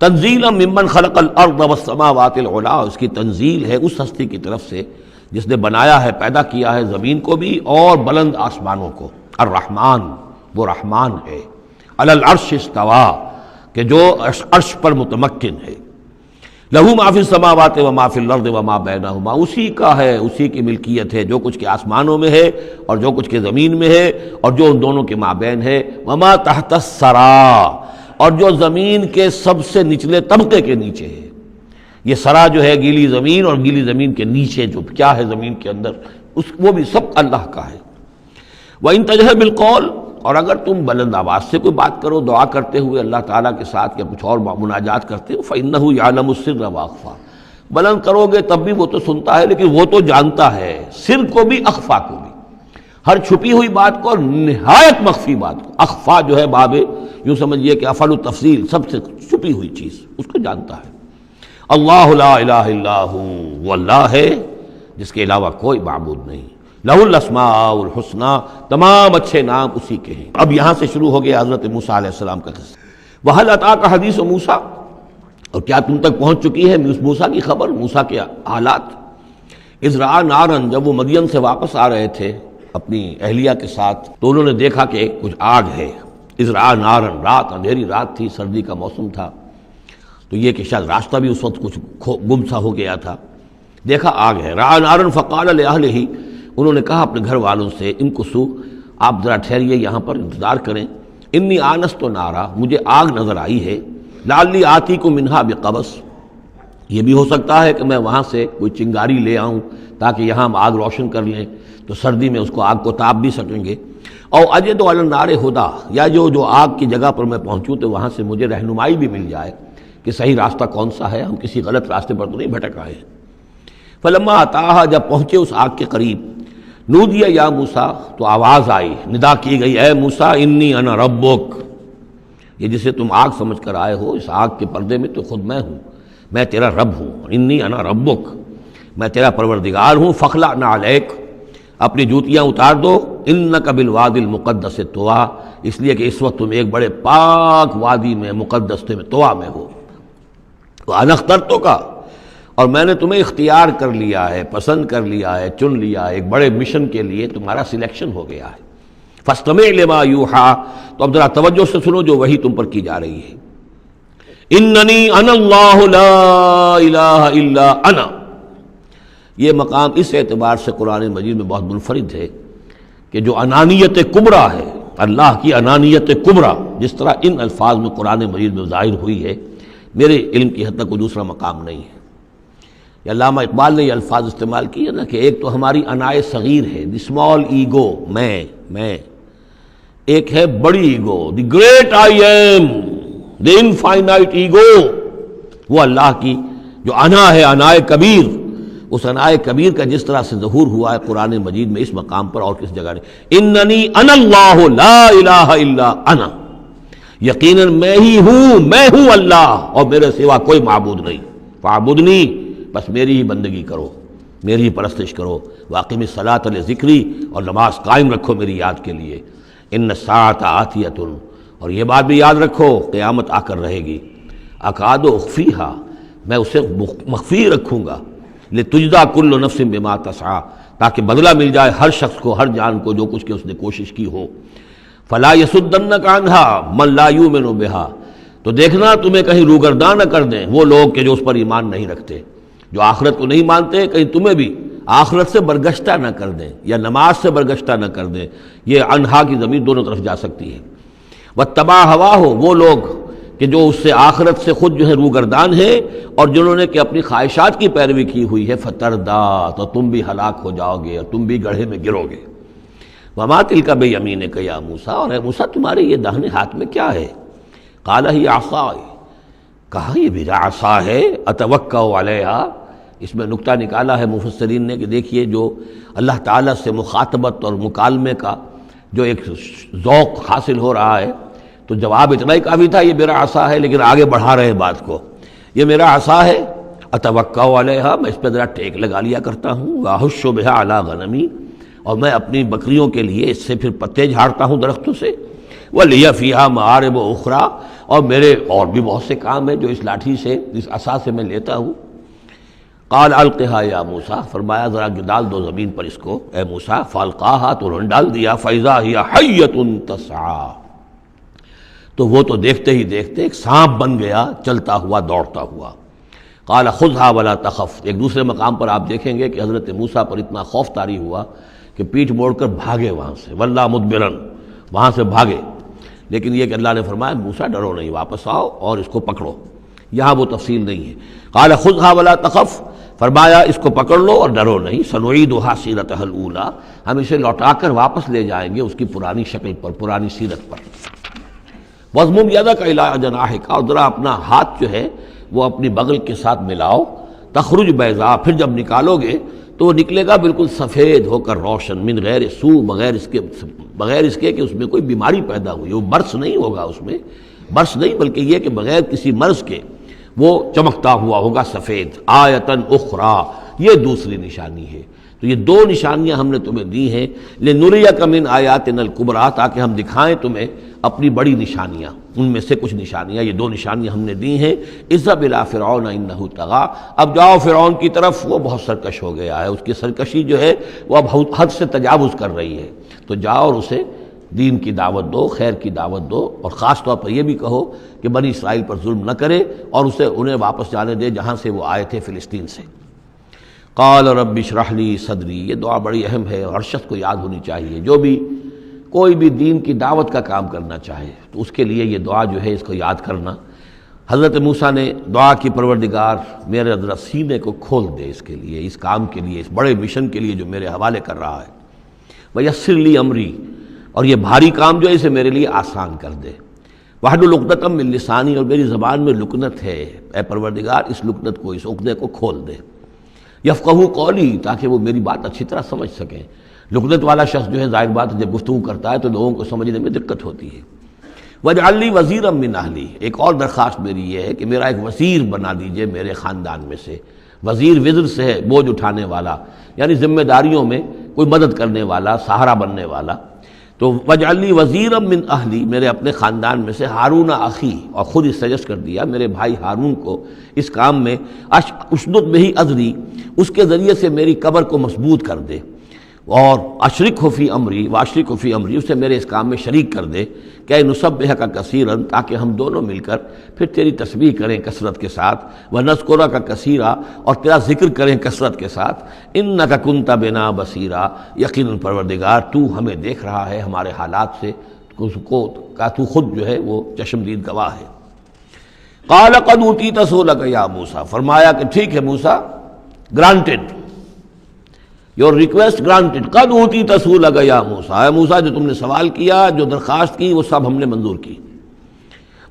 تنزیلا ممن خلق الارض والسماوات العلی، اس کی تنزیل ہے اس ہستی کی طرف سے جس نے بنایا ہے، پیدا کیا ہے زمین کو بھی اور بلند آسمانوں کو۔ الرحمن، وہ رحمان ہے، علی العرش استویٰ، کہ جو عرش پر متمکن ہے۔ لہو ما فی السماوات وما فی الارض وما بینہما، اسی کا ہے، اسی کی ملکیت ہے جو کچھ کے آسمانوں میں ہے اور جو کچھ کے زمین میں ہے اور جو ان دونوں کے مابین ہے۔ وما تحت الثریٰ، اور جو زمین کے سب سے نچلے طبقے کے نیچے ہے۔ یہ سرا جو ہے گیلی زمین، اور گیلی زمین کے نیچے جو کیا ہے زمین کے اندر، وہ بھی سب اللہ کا ہے۔ وَإِن تَجْهَرْ بِالْقَوْلِ، اور اگر تم بلند آواز سے کوئی بات کرو دعا کرتے ہوئے اللہ تعالیٰ کے ساتھ یا کچھ اور مناجات کرتے ہو، فَإِنَّهُ يَعْلَمُ السِّرَّ وَأَخْفَى، بلند کرو گے تب بھی وہ تو سنتا ہے، لیکن وہ تو جانتا ہے سر کو بھی اخفا کو بھی، ہر چھپی ہوئی بات کو اور نہایت مخفی بات کو۔ اخفا جو ہے باب یوں سمجھیے کہ افعل التفصیل، سب سے چھپی ہوئی چیز اس کو جانتا ہے۔ اللہ لا الہ الا ہو، وہ اللہ ہے جس کے علاوہ کوئی معبود نہیں۔ لہ الاسماء الحسنی، تمام اچھے نام اسی کے ہیں۔ اب یہاں سے شروع ہو گیا حضرت موسیٰ علیہ السلام کا قصہ۔ وَهَلْ أَتَاكَ حَدِيثُ موسیٰ، اور کیا تم تک پہنچ چکی ہے موسیٰ کی خبر، موسیٰ کے حالات۔ اذ رأى نارا، جب وہ مدین سے واپس آ رہے تھے اپنی اہلیہ کے ساتھ تو انہوں نے دیکھا کہ کچھ آگ ہے۔ اذ رأى نارا، رات، اندھیری رات تھی، سردی کا موسم تھا، تو یہ کہ شاید راستہ بھی اس وقت کچھ گم سا ہو گیا تھا۔ دیکھا آگ ہے۔ رأى نارا فقال لأہلہ، انہوں نے کہا اپنے گھر والوں سے، امکثوا، آپ ذرا ٹھہریے یہاں پر انتظار کریں، انی آنست نارا، مجھے آگ نظر آئی ہے، لعلی آتیکم منہا بقبس، یہ بھی ہو سکتا ہے کہ میں وہاں سے کوئی چنگاری لے آؤں تاکہ یہاں ہم آگ روشن کر لیں تو سردی میں اس کو آگ کو تاپ بھی سکیں گے، او اجد علی النار ہدی، یا جو آگ کی جگہ پر میں پہنچوں تو وہاں سے مجھے رہنمائی بھی مل جائے کہ صحیح راستہ کون سا ہے، ہم کسی غلط راستے پر تو نہیں بھٹک آئے۔ فلما اتاہا، جب پہنچے اس آگ کے قریب، نودی یا موسیٰ، تو آواز آئی، ندا کی گئی، اے موسیٰ انی انا ربک، یہ جسے تم آگ سمجھ کر آئے ہو، اس آگ کے پردے میں تو خود میں ہوں، میں تیرا رب ہوں، انی انا ربک، میں تیرا پروردگار ہوں، فخلع نعلیک، اپنی جوتیاں اتار دو، انک بالوادی المقدس طویٰ، اس لیے کہ اس وقت تم ایک بڑے پاک وادی میں، مقدس میں، طویٰ میں ہو، وانا اخترتک، اور میں نے تمہیں اختیار کر لیا ہے، پسند کر لیا ہے، چن لیا ہے، ایک بڑے مشن کے لیے تمہارا سلیکشن ہو گیا ہے۔ فاستمع لما یوحیٰ، تو اب ذرا توجہ سے سنو جو وحی تم پر کی جا رہی ہے۔ اننی انا اللہ لا الہ الا انا، یہ مقام اس اعتبار سے قرآن مجید میں بہت منفرد ہے کہ جو انانیت کبریٰ ہے، اللہ کی انانیت کبریٰ، جس طرح ان الفاظ میں قرآن مجید میں ظاہر ہوئی ہے، میرے علم کی حد تک کوئی دوسرا مقام نہیں ہے۔ علامہ اقبال نے یہ الفاظ استعمال کیے نا کہ ایک تو ہماری انائے صغیر ہے، دی اسمال ایگو، میں، ایک ہے بڑی ego, the great I am, the infinite ego, وہ اللہ کی جو انا ہے، انائے کبیر، اس انائے کبیر کا جس طرح سے ظہور ہوا ہے قرآن مجید میں اس مقام پر اور کس جگہ نہیں۔ اننی انا اللہ لا الہ الا انا، یقیناً میں ہی ہوں، میں ہوں اللہ اور میرے سوا کوئی معبود نہیں، فاعبدنی، بس میری ہی بندگی کرو، میری ہی پرستش کرو، واقم الصلاۃ لذکری، اور نماز قائم رکھو میری یاد کے لیے، ان الساعۃ آتیۃ، اور یہ بات بھی یاد رکھو قیامت آ کر رہے گی، اکاد اخفیہا، میں اسے مخفی رکھوں گا، لتجزی کل نفس بما تسعی، تاکہ بدلہ مل جائے ہر شخص کو، ہر جان کو جو کچھ کہ اس نے کوشش کی ہو۔ فلا یصدنک عنہا من لا یؤمن بہا، تو دیکھنا تمہیں کہیں روگرداں نہ کر دیں وہ لوگ کہ جو اس پر ایمان نہیں رکھتے، جو آخرت کو نہیں مانتے، کہیں تمہیں بھی آخرت سے برگشتہ نہ کر دیں یا نماز سے برگشتہ نہ کر دیں۔ یہ انہا کی ضمیر دونوں طرف جا سکتی ہے۔ واتبع ہواہ، وہ لوگ کہ جو اس سے آخرت سے خود جو ہے روگردان ہے اور جنہوں نے کہ اپنی خواہشات کی پیروی کی ہوئی ہے، فتردا، تو تم بھی ہلاک ہو جاؤ گے اور تم بھی گڑھے میں گرو گے۔ وما تلک بیمینک یا موسیٰ، اور اے موسیٰ تمہارے یہ داہنے ہاتھ میں کیا ہے؟ قال ہی عصای، کہا یہ میرا عصا ہے، اتوکأ علیہا۔ اس میں نکتہ نکالا ہے مفسرین نے کہ دیکھیے جو اللہ تعالیٰ سے مخاطبت اور مکالمے کا جو ایک ذوق حاصل ہو رہا ہے، تو جواب اتنا ہی کافی تھا یہ میرا عصا ہے، لیکن آگے بڑھا رہے ہیں بات کو، یہ میرا عصا ہے، اتوکأ علیہا، میں اس پہ ذرا ٹیک لگا لیا کرتا ہوں، واحش بہا علی غنمی، اور میں اپنی بکریوں کے لیے اس سے پھر پتے جھاڑتا ہوں درختوں سے، وَلِيَ فِيهَا مَآرِبُ أُخْرَىٰ، اور میرے اور بھی بہت سے کام ہیں جو اس لاٹھی سے، اس عصا سے میں لیتا ہوں۔ قال القها یا موسیٰ، فرمایا ذرا ڈال دو زمین پر اس کو اے موسیٰ، فالقاها، تو انہوں نے ڈال دیا، فَإِذَا هِيَ حَيَّةٌ تَسْعَىٰ، تو وہ تو دیکھتے ہی دیکھتے ایک سانپ بن گیا، چلتا ہوا دوڑتا ہوا۔ قال خذها ولا تخف، ایک دوسرے مقام پر آپ دیکھیں گے کہ حضرت موسیٰ پر اتنا خوف طاری ہوا کہ پیٹھ موڑ کر بھاگے وہاں سے، وَلَّا مُدْبِرًا، وہاں سے بھاگے، لیکن یہ کہ اللہ نے فرمایا موسیٰ ڈرو نہیں، واپس آؤ اور اس کو پکڑو، یہاں وہ تفصیل نہیں ہے۔ قال خذها ولا تخف، فرمایا اس کو پکڑ لو اور ڈرو نہیں، سنعیدها سیرتها الاولی، ہم اسے لوٹا کر واپس لے جائیں گے اس کی پرانی شکل پر، پرانی سیرت پر۔ وَاضْمُمْ يَدَكَ إِلَىٰ جَنَاحِكَ، اور ذرا اپنا ہاتھ جو ہے وہ اپنی بغل کے ساتھ ملاؤ، تخرج بیضاء، پھر جب نکالو گے تو وہ نکلے گا بالکل سفید ہو کر روشن، من غیر سوء، بغیر اس کے کہ اس میں کوئی بیماری پیدا ہوئی، وہ برس نہیں ہوگا، اس میں برس نہیں بلکہ یہ کہ بغیر کسی مرض کے وہ چمکتا ہوا ہوگا سفید۔ آیتن اخری، یہ دوسری نشانی ہے۔ تو یہ دو نشانیاں ہم نے تمہیں دی ہیں، لنریک من آیاتنا الکبریٰ، تاکہ ہم دکھائیں تمہیں اپنی بڑی نشانیاں، ان میں سے کچھ نشانیاں، یہ دو نشانیاں ہم نے دی ہیں۔ اذهب الی فرعون انہ طغیٰ، اب جاؤ فرعون کی طرف، وہ بہت سرکش ہو گیا ہے، اس کی سرکشی جو ہے وہ اب حد سے تجاوز کر رہی ہے، تو جاؤ اور اسے دین کی دعوت دو، خیر کی دعوت دو، اور خاص طور پر یہ بھی کہو کہ بنی اسرائیل پر ظلم نہ کرے، اور اسے انہیں واپس جانے دے جہاں سے وہ آئے تھے، فلسطین سے۔ قال رب اشرح لی صدری، یہ دعا بڑی اہم ہے اور ہر شخص کو یاد ہونی چاہیے، جو بھی کوئی بھی دین کی دعوت کا کام کرنا چاہے تو اس کے لیے یہ دعا جو ہے اس کو یاد کرنا۔ حضرت موسیٰ نے دعا کی، پروردگار میرے ذرا سینے کو کھول دے اس کے لیے، اس کام کے لیے، اس بڑے مشن کے لیے جو میرے حوالے کر رہا ہے، ویسر لی امری، اور یہ بھاری کام جو ہے اسے میرے لیے آسان کر دے، واحلل عقدۃ من لسانی، اور میری زبان میں لکنت ہے، اے پروردگار اس لکنت کو، اس عقدے کو کھول دے، یفقہوا قولی، تاکہ وہ میری بات اچھی طرح سمجھ سکیں۔ لکنت والا شخص جو ہے ظاہر بات ہے جب گفتگو کرتا ہے تو لوگوں کو سمجھنے میں دقت ہوتی ہے۔ واجعل لی وزیرا من اہلی، ایک اور درخواست میری یہ ہے کہ میرا ایک وزیر بنا دیجئے میرے خاندان میں سے۔ وزیر وزر سے ہے بوجھ اٹھانے والا، یعنی ذمہ داریوں میں کوئی مدد کرنے والا، سہارا بننے والا۔ تو واجعل لی وزیرا من اہلی، میرے اپنے خاندان میں سے ہارون اخی، اور خود اس سجسٹ کر دیا میرے بھائی ہارون کو اس کام میں، اشدد بہ اذری، اس کے ذریعے سے میری کمر کو مضبوط کر دے، اور اشرکہ فی امری، واشرکہ فی امری، اسے میرے اس کام میں شریک کر دے، کہ نسبحک کثیرا، تاکہ ہم دونوں مل کر پھر تیری تسبیح کریں کثرت کے ساتھ، ونذکرک کثیرا، اور تیرا ذکر کریں کثرت کے ساتھ، انک کنت بنا بصیرا، یقیناً پروردگار تو ہمیں دیکھ رہا ہے ہمارے حالات سے، کا تو خود جو ہے وہ چشمدید گواہ ہے۔ قال قد اوتیت سؤلک یا موسیٰ، فرمایا کہ ٹھیک ہے موسیٰ، گرانٹڈ، یور ریکویسٹ گرانٹڈ، قد اوتیت سؤلک یا موسیٰ، اے موسیٰ جو تم نے سوال کیا، جو درخواست کی، وہ سب ہم نے منظور کی۔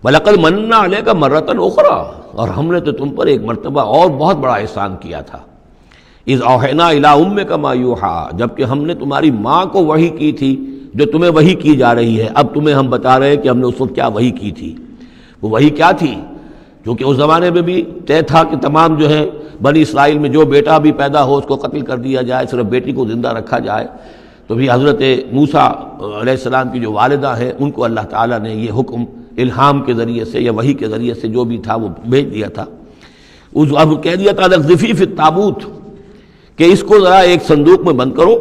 وَلَقَدْ مَنَّا عَلَيْكَ مَرَّةً أُخْرَىٰ، اور ہم نے تو تم پر ایک مرتبہ اور بہت بڑا احسان کیا تھا۔ اِذْ أَوْحَيْنَا إِلَىٰ أُمِّكَ مَا يُوحَىٰ، جبکہ ہم نے تمہاری ماں کو وحی کی تھی جو تمہیں وحی کی جا رہی ہے۔ اب تمہیں ہم بتا رہے ہیں کہ ہم نے اس وقت کیا وحی کی تھی۔ وہ وحی کیا تھی؟ کیونکہ اس زمانے میں بھی طے تھا کہ تمام جو ہے بنی اسرائیل میں جو بیٹا بھی پیدا ہو اس کو قتل کر دیا جائے، صرف بیٹی کو زندہ رکھا جائے۔ تو بھی حضرت موسیٰ علیہ السلام کی جو والدہ ہیں ان کو اللہ تعالیٰ نے یہ حکم الہام کے ذریعے سے یا وحی کے ذریعے سے جو بھی تھا وہ بھیج دیا تھا۔ اب کہہ دیا تھا اقذفیہ فی التابوت، کہ اس کو ذرا ایک صندوق میں بند کرو،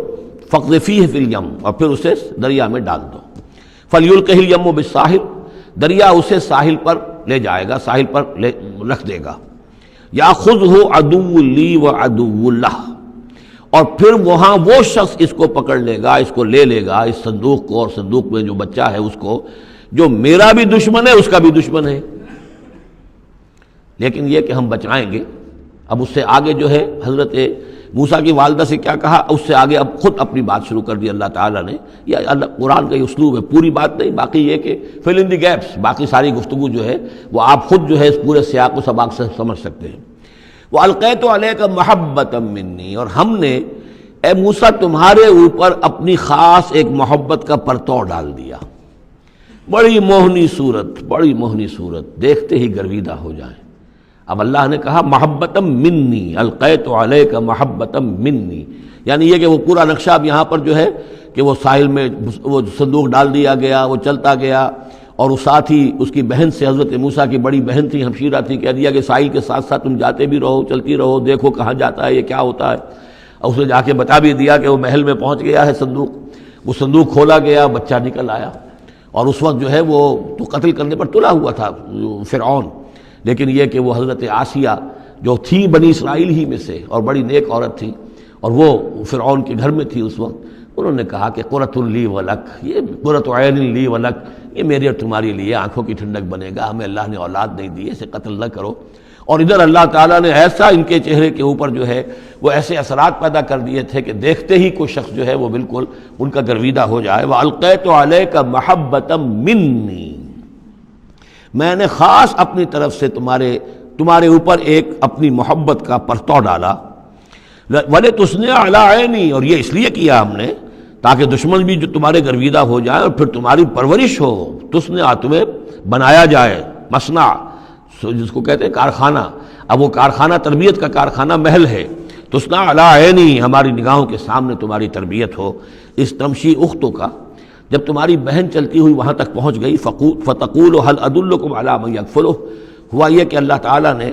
فاقذفیہ فی الیم، اور پھر اسے دریا میں ڈال دو، فلیلقہ الیم بالساحل، دریا اسے ساحل پر لے جائے گا، ساحل پر رکھ دے گا۔ یاخذہ عدو لی و عدو لہ، اور پھر وہاں وہ شخص اس کو پکڑ لے گا، اس کو لے لے گا، اس صندوق کو، اور صندوق میں جو بچہ ہے اس کو، جو میرا بھی دشمن ہے اس کا بھی دشمن ہے۔ لیکن یہ کہ ہم بچائیں گے۔ اب اس سے آگے جو ہے حضرت موسیٰ کی والدہ سے کیا کہا، اس سے آگے اب خود اپنی بات شروع کر دی اللہ تعالیٰ نے. یہ اللہ قرآن کا یہ اسلوب ہے، پوری بات نہیں، باقی یہ کہ فل ان دی گیپس، باقی ساری گفتگو جو ہے وہ آپ خود جو ہے اس پورے سیاق و سباق سے سمجھ سکتے ہیں. وَأَلْقَيْتُ عَلَيْكَ مَحَبَّةً مِّنِّي، اور ہم نے اے موسیٰ تمہارے اوپر اپنی خاص ایک محبت کا پرتو ڈال دیا. بڑی موہنی صورت، بڑی موہنی صورت، دیکھتے ہی گرویدہ ہو جائیں. اب اللہ نے کہا محبتم منی، القیت علیک محبتم منی، یعنی یہ کہ وہ پورا نقشہ اب یہاں پر جو ہے کہ وہ ساحل میں وہ صندوق ڈال دیا گیا، وہ چلتا گیا، اور وہ ساتھ ہی اس کی بہن سے، حضرت موسیٰ کی بڑی بہن تھی ہمشیرہ تھی، کہہ دیا کہ ساحل کے ساتھ ساتھ تم جاتے بھی رہو، چلتی رہو، دیکھو کہاں جاتا ہے، یہ کیا ہوتا ہے. اور اس نے جا کے بتا بھی دیا کہ وہ محل میں پہنچ گیا ہے صندوق. وہ صندوق کھولا گیا، بچہ نکل آیا، اور اس وقت جو ہے وہ تو قتل کرنے پر تلا ہوا تھا فرعون، لیکن یہ کہ وہ حضرت آسیہ جو تھی بنی اسرائیل ہی میں سے اور بڑی نیک عورت تھی، اور وہ فرعون کے گھر میں تھی اس وقت، انہوں نے کہا کہ قرۃ لی ولک، یہ قرۃ عین لی ولک، یہ میری اور تمہاری لیے آنکھوں کی ٹھنڈک بنے گا، ہمیں اللہ نے اولاد نہیں دی، اسے قتل نہ کرو. اور ادھر اللہ تعالیٰ نے ایسا ان کے چہرے کے اوپر جو ہے وہ ایسے اثرات پیدا کر دیے تھے کہ دیکھتے ہی کوئی شخص جو ہے وہ بالکل ان کا گرویدہ ہو جائے. وَأَلْقَيْتُ عَلَيْكَ مَحَبَّةً مِّنِّي، میں نے خاص اپنی طرف سے تمہارے اوپر ایک اپنی محبت کا پرتو ڈالا. وَلِتُصْنِعَ عَلَىٰ عَيْنِي، اور یہ اس لیے کیا ہم نے تاکہ دشمن بھی جو تمہارے گرویدہ ہو جائے اور پھر تمہاری پرورش ہو. تُصْنِعَ، تمہیں بنایا جائے، مصنع جس کو کہتے ہیں کارخانہ. اب وہ کارخانہ تربیت کا کارخانہ محل ہے. تُصْنَعَ عَلَىٰ عَيْنِي، ہماری نگاہوں کے سامنے تمہاری تربیت ہو. اس تمشی اختوں کا، جب تمہاری بہن چلتی ہوئی وہاں تک پہنچ گئی، فَتَقُولُ هَلْ أَدُلُّكُمْ عَلَىٰ مَن يَكْفُلُهُ، ہوا یہ کہ اللہ تعالیٰ نے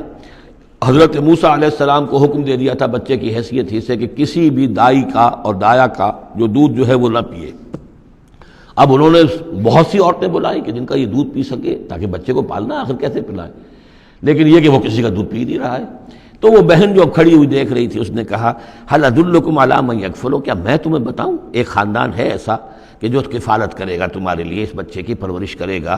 حضرت موسیٰ علیہ السلام کو حکم دے دیا تھا بچے کی حیثیت ہی سے کہ کسی بھی دائی کا اور دایا کا جو دودھ جو ہے وہ نہ پیے. اب انہوں نے بہت سی عورتیں بلائی کہ جن کا یہ دودھ پی سکے تاکہ بچے کو پالنا، آخر کیسے پلائیں، لیکن یہ کہ وہ کسی کا دودھ پی نہیں رہا ہے. تو وہ بہن جو کھڑی ہوئی دیکھ رہی تھی، اس نے کہا هل ادلکم علی من یکفلہ، کیا میں تمہیں بتاؤں ایک خاندان ہے ایسا کہ جو کفالت کرے گا تمہارے لیے، اس بچے کی پرورش کرے گا.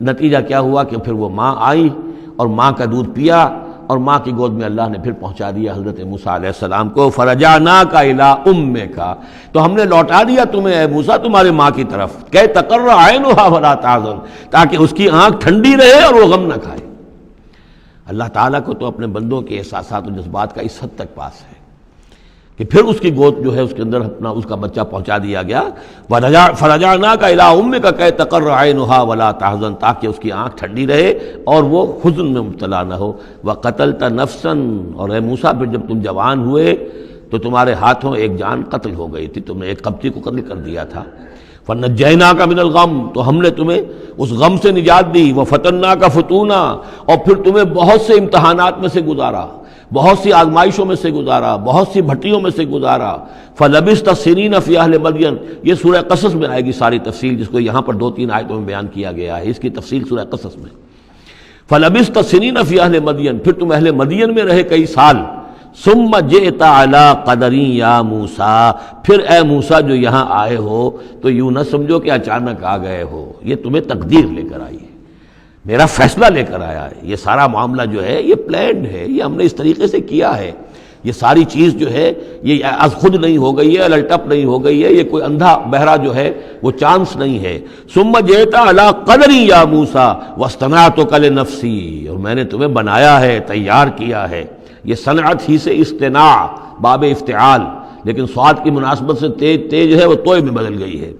نتیجہ کیا ہوا کہ پھر وہ ماں آئی اور ماں کا دودھ پیا، اور ماں کی گود میں اللہ نے پھر پہنچا دیا حضرت موسیٰ علیہ السلام کو. فرجعناک الی امک، تو ہم نے لوٹا دیا تمہیں اے موسیٰ تمہارے ماں کی طرف، کہ تقر عینھا ولا تحزن، تاکہ اس کی آنکھ ٹھنڈی رہے اور وہ غم نہ کھائے. اللہ تعالیٰ کو تو اپنے بندوں کے احساسات و جذبات کا اس حد تک پاس ہے کہ پھر اس کی گود جو ہے اس کے اندر اپنا اس کا بچہ پہنچا دیا گیا. فرجعناک الی امک کہ تقر عینھا ولا تحزن، تاکہ اس کی آنکھ ٹھنڈی رہے اور وہ حزن میں مبتلا نہ ہو. وقتلت نفسا، اور اے موسیٰ پھر جب تم جوان ہوئے تو تمہارے ہاتھوں ایک جان قتل ہو گئی تھی، تم نے ایک قبطی کو قتل کر دیا تھا. فنجیناک من الغم، تو ہم نے تمہیں اس غم سے نجات دی. وفتناک فتونا، اور پھر تمہیں بہت سے امتحانات میں سے گزارا، بہت سی آزمائشوں میں سے گزارا، بہت سی بھٹیوں میں سے گزارا. فلبثت سنین فی اہل مدین، یہ سورہ قصص میں آئے گی ساری تفصیل، جس کو یہاں پر 2-3 آیتوں میں بیان کیا گیا ہے، اس کی تفصیل سورہ قصص میں. فلبثت سنین فی اہل مدین، پھر تم اہل مدین میں رہے کئی سال. ثم جئت علی قدری یا موسیٰ، پھر اے موسیٰ جو یہاں آئے ہو تو یوں نہ سمجھو کہ اچانک آ گئے ہو، یہ تمہیں تقدیر لے کر آئی ہے، میرا فیصلہ لے کر آیا ہے. یہ سارا معاملہ جو ہے یہ پلانڈ ہے، یہ ہم نے اس طریقے سے کیا ہے. یہ ساری چیز جو ہے یہ از خود نہیں ہو گئی ہے، للٹپ نہیں ہو گئی ہے، یہ کوئی اندھا بہرا جو ہے وہ چانس نہیں ہے. ثم جئت علی قدری یا موسیٰ واصطنعتک لنفسی، اور میں نے تمہیں بنایا ہے، تیار کیا ہے. یہ صنعت ہی سے اصطناع، باب افتعال، لیکن صاد کی مناسبت سے تیج ہے وہ توئے میں بدل گئی ہے.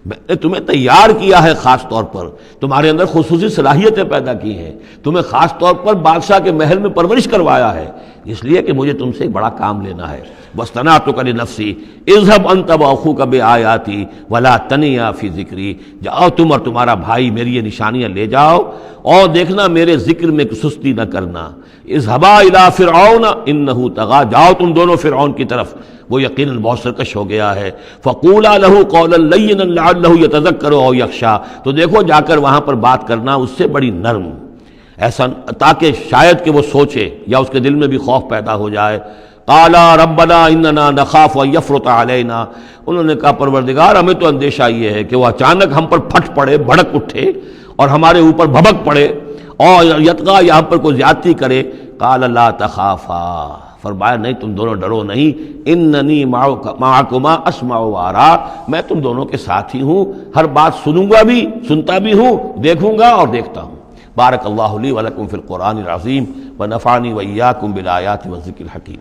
میں نے تمہیں تیار کیا ہے، خاص طور پر تمہارے اندر خصوصی صلاحیتیں پیدا کی ہیں، تمہیں خاص طور پر بادشاہ کے محل میں پرورش کروایا ہے، اس لیے کہ مجھے تم سے ایک بڑا کام لینا ہے. واصطنعتک لنفسی اذهب انت واخوک بآیاتی ولا تنیا فی ذکری، جاؤ تم اور تمہارا بھائی میری یہ نشانیاں لے جاؤ اور دیکھنا میرے ذکر میں سستی نہ کرنا. اذهبا الی فرعون انه طغى، جاؤ تم دونوں فرعون کی طرف، وہ یقیناً بہت سرکش ہو گیا ہے. فقولا له قولا لینا لعله يتذکر او یخشی، تو دیکھو جا کر وہاں پر بات کرنا اس سے بڑی نرم، ایسا تاکہ شاید کہ وہ سوچے یا اس کے دل میں بھی خوف پیدا ہو جائے. قالا ربنا اننا نخاف ان یفرط علینا، انہوں نے کہا پروردگار ہمیں تو اندیشہ یہ ہے کہ وہ اچانک ہم پر پھٹ پڑے، بھڑک اٹھے اور ہمارے اوپر بھبک پڑے اور یطغی یہاں پر کوئی زیادتی کرے. قال لا تخافا، فرمایا نہیں تم دونوں ڈرو نہیں، اننی معکما اسمع و ارا، میں تم دونوں کے ساتھ ہی ہوں، ہر بات سنوں گا بھی، سنتا بھی ہوں، دیکھوں گا اور دیکھتا ہوں۔ بارک اللہ لی ولکم فی القرآن العظیم ونفعنی وإیاکم بالآیات والذکر الحکیم۔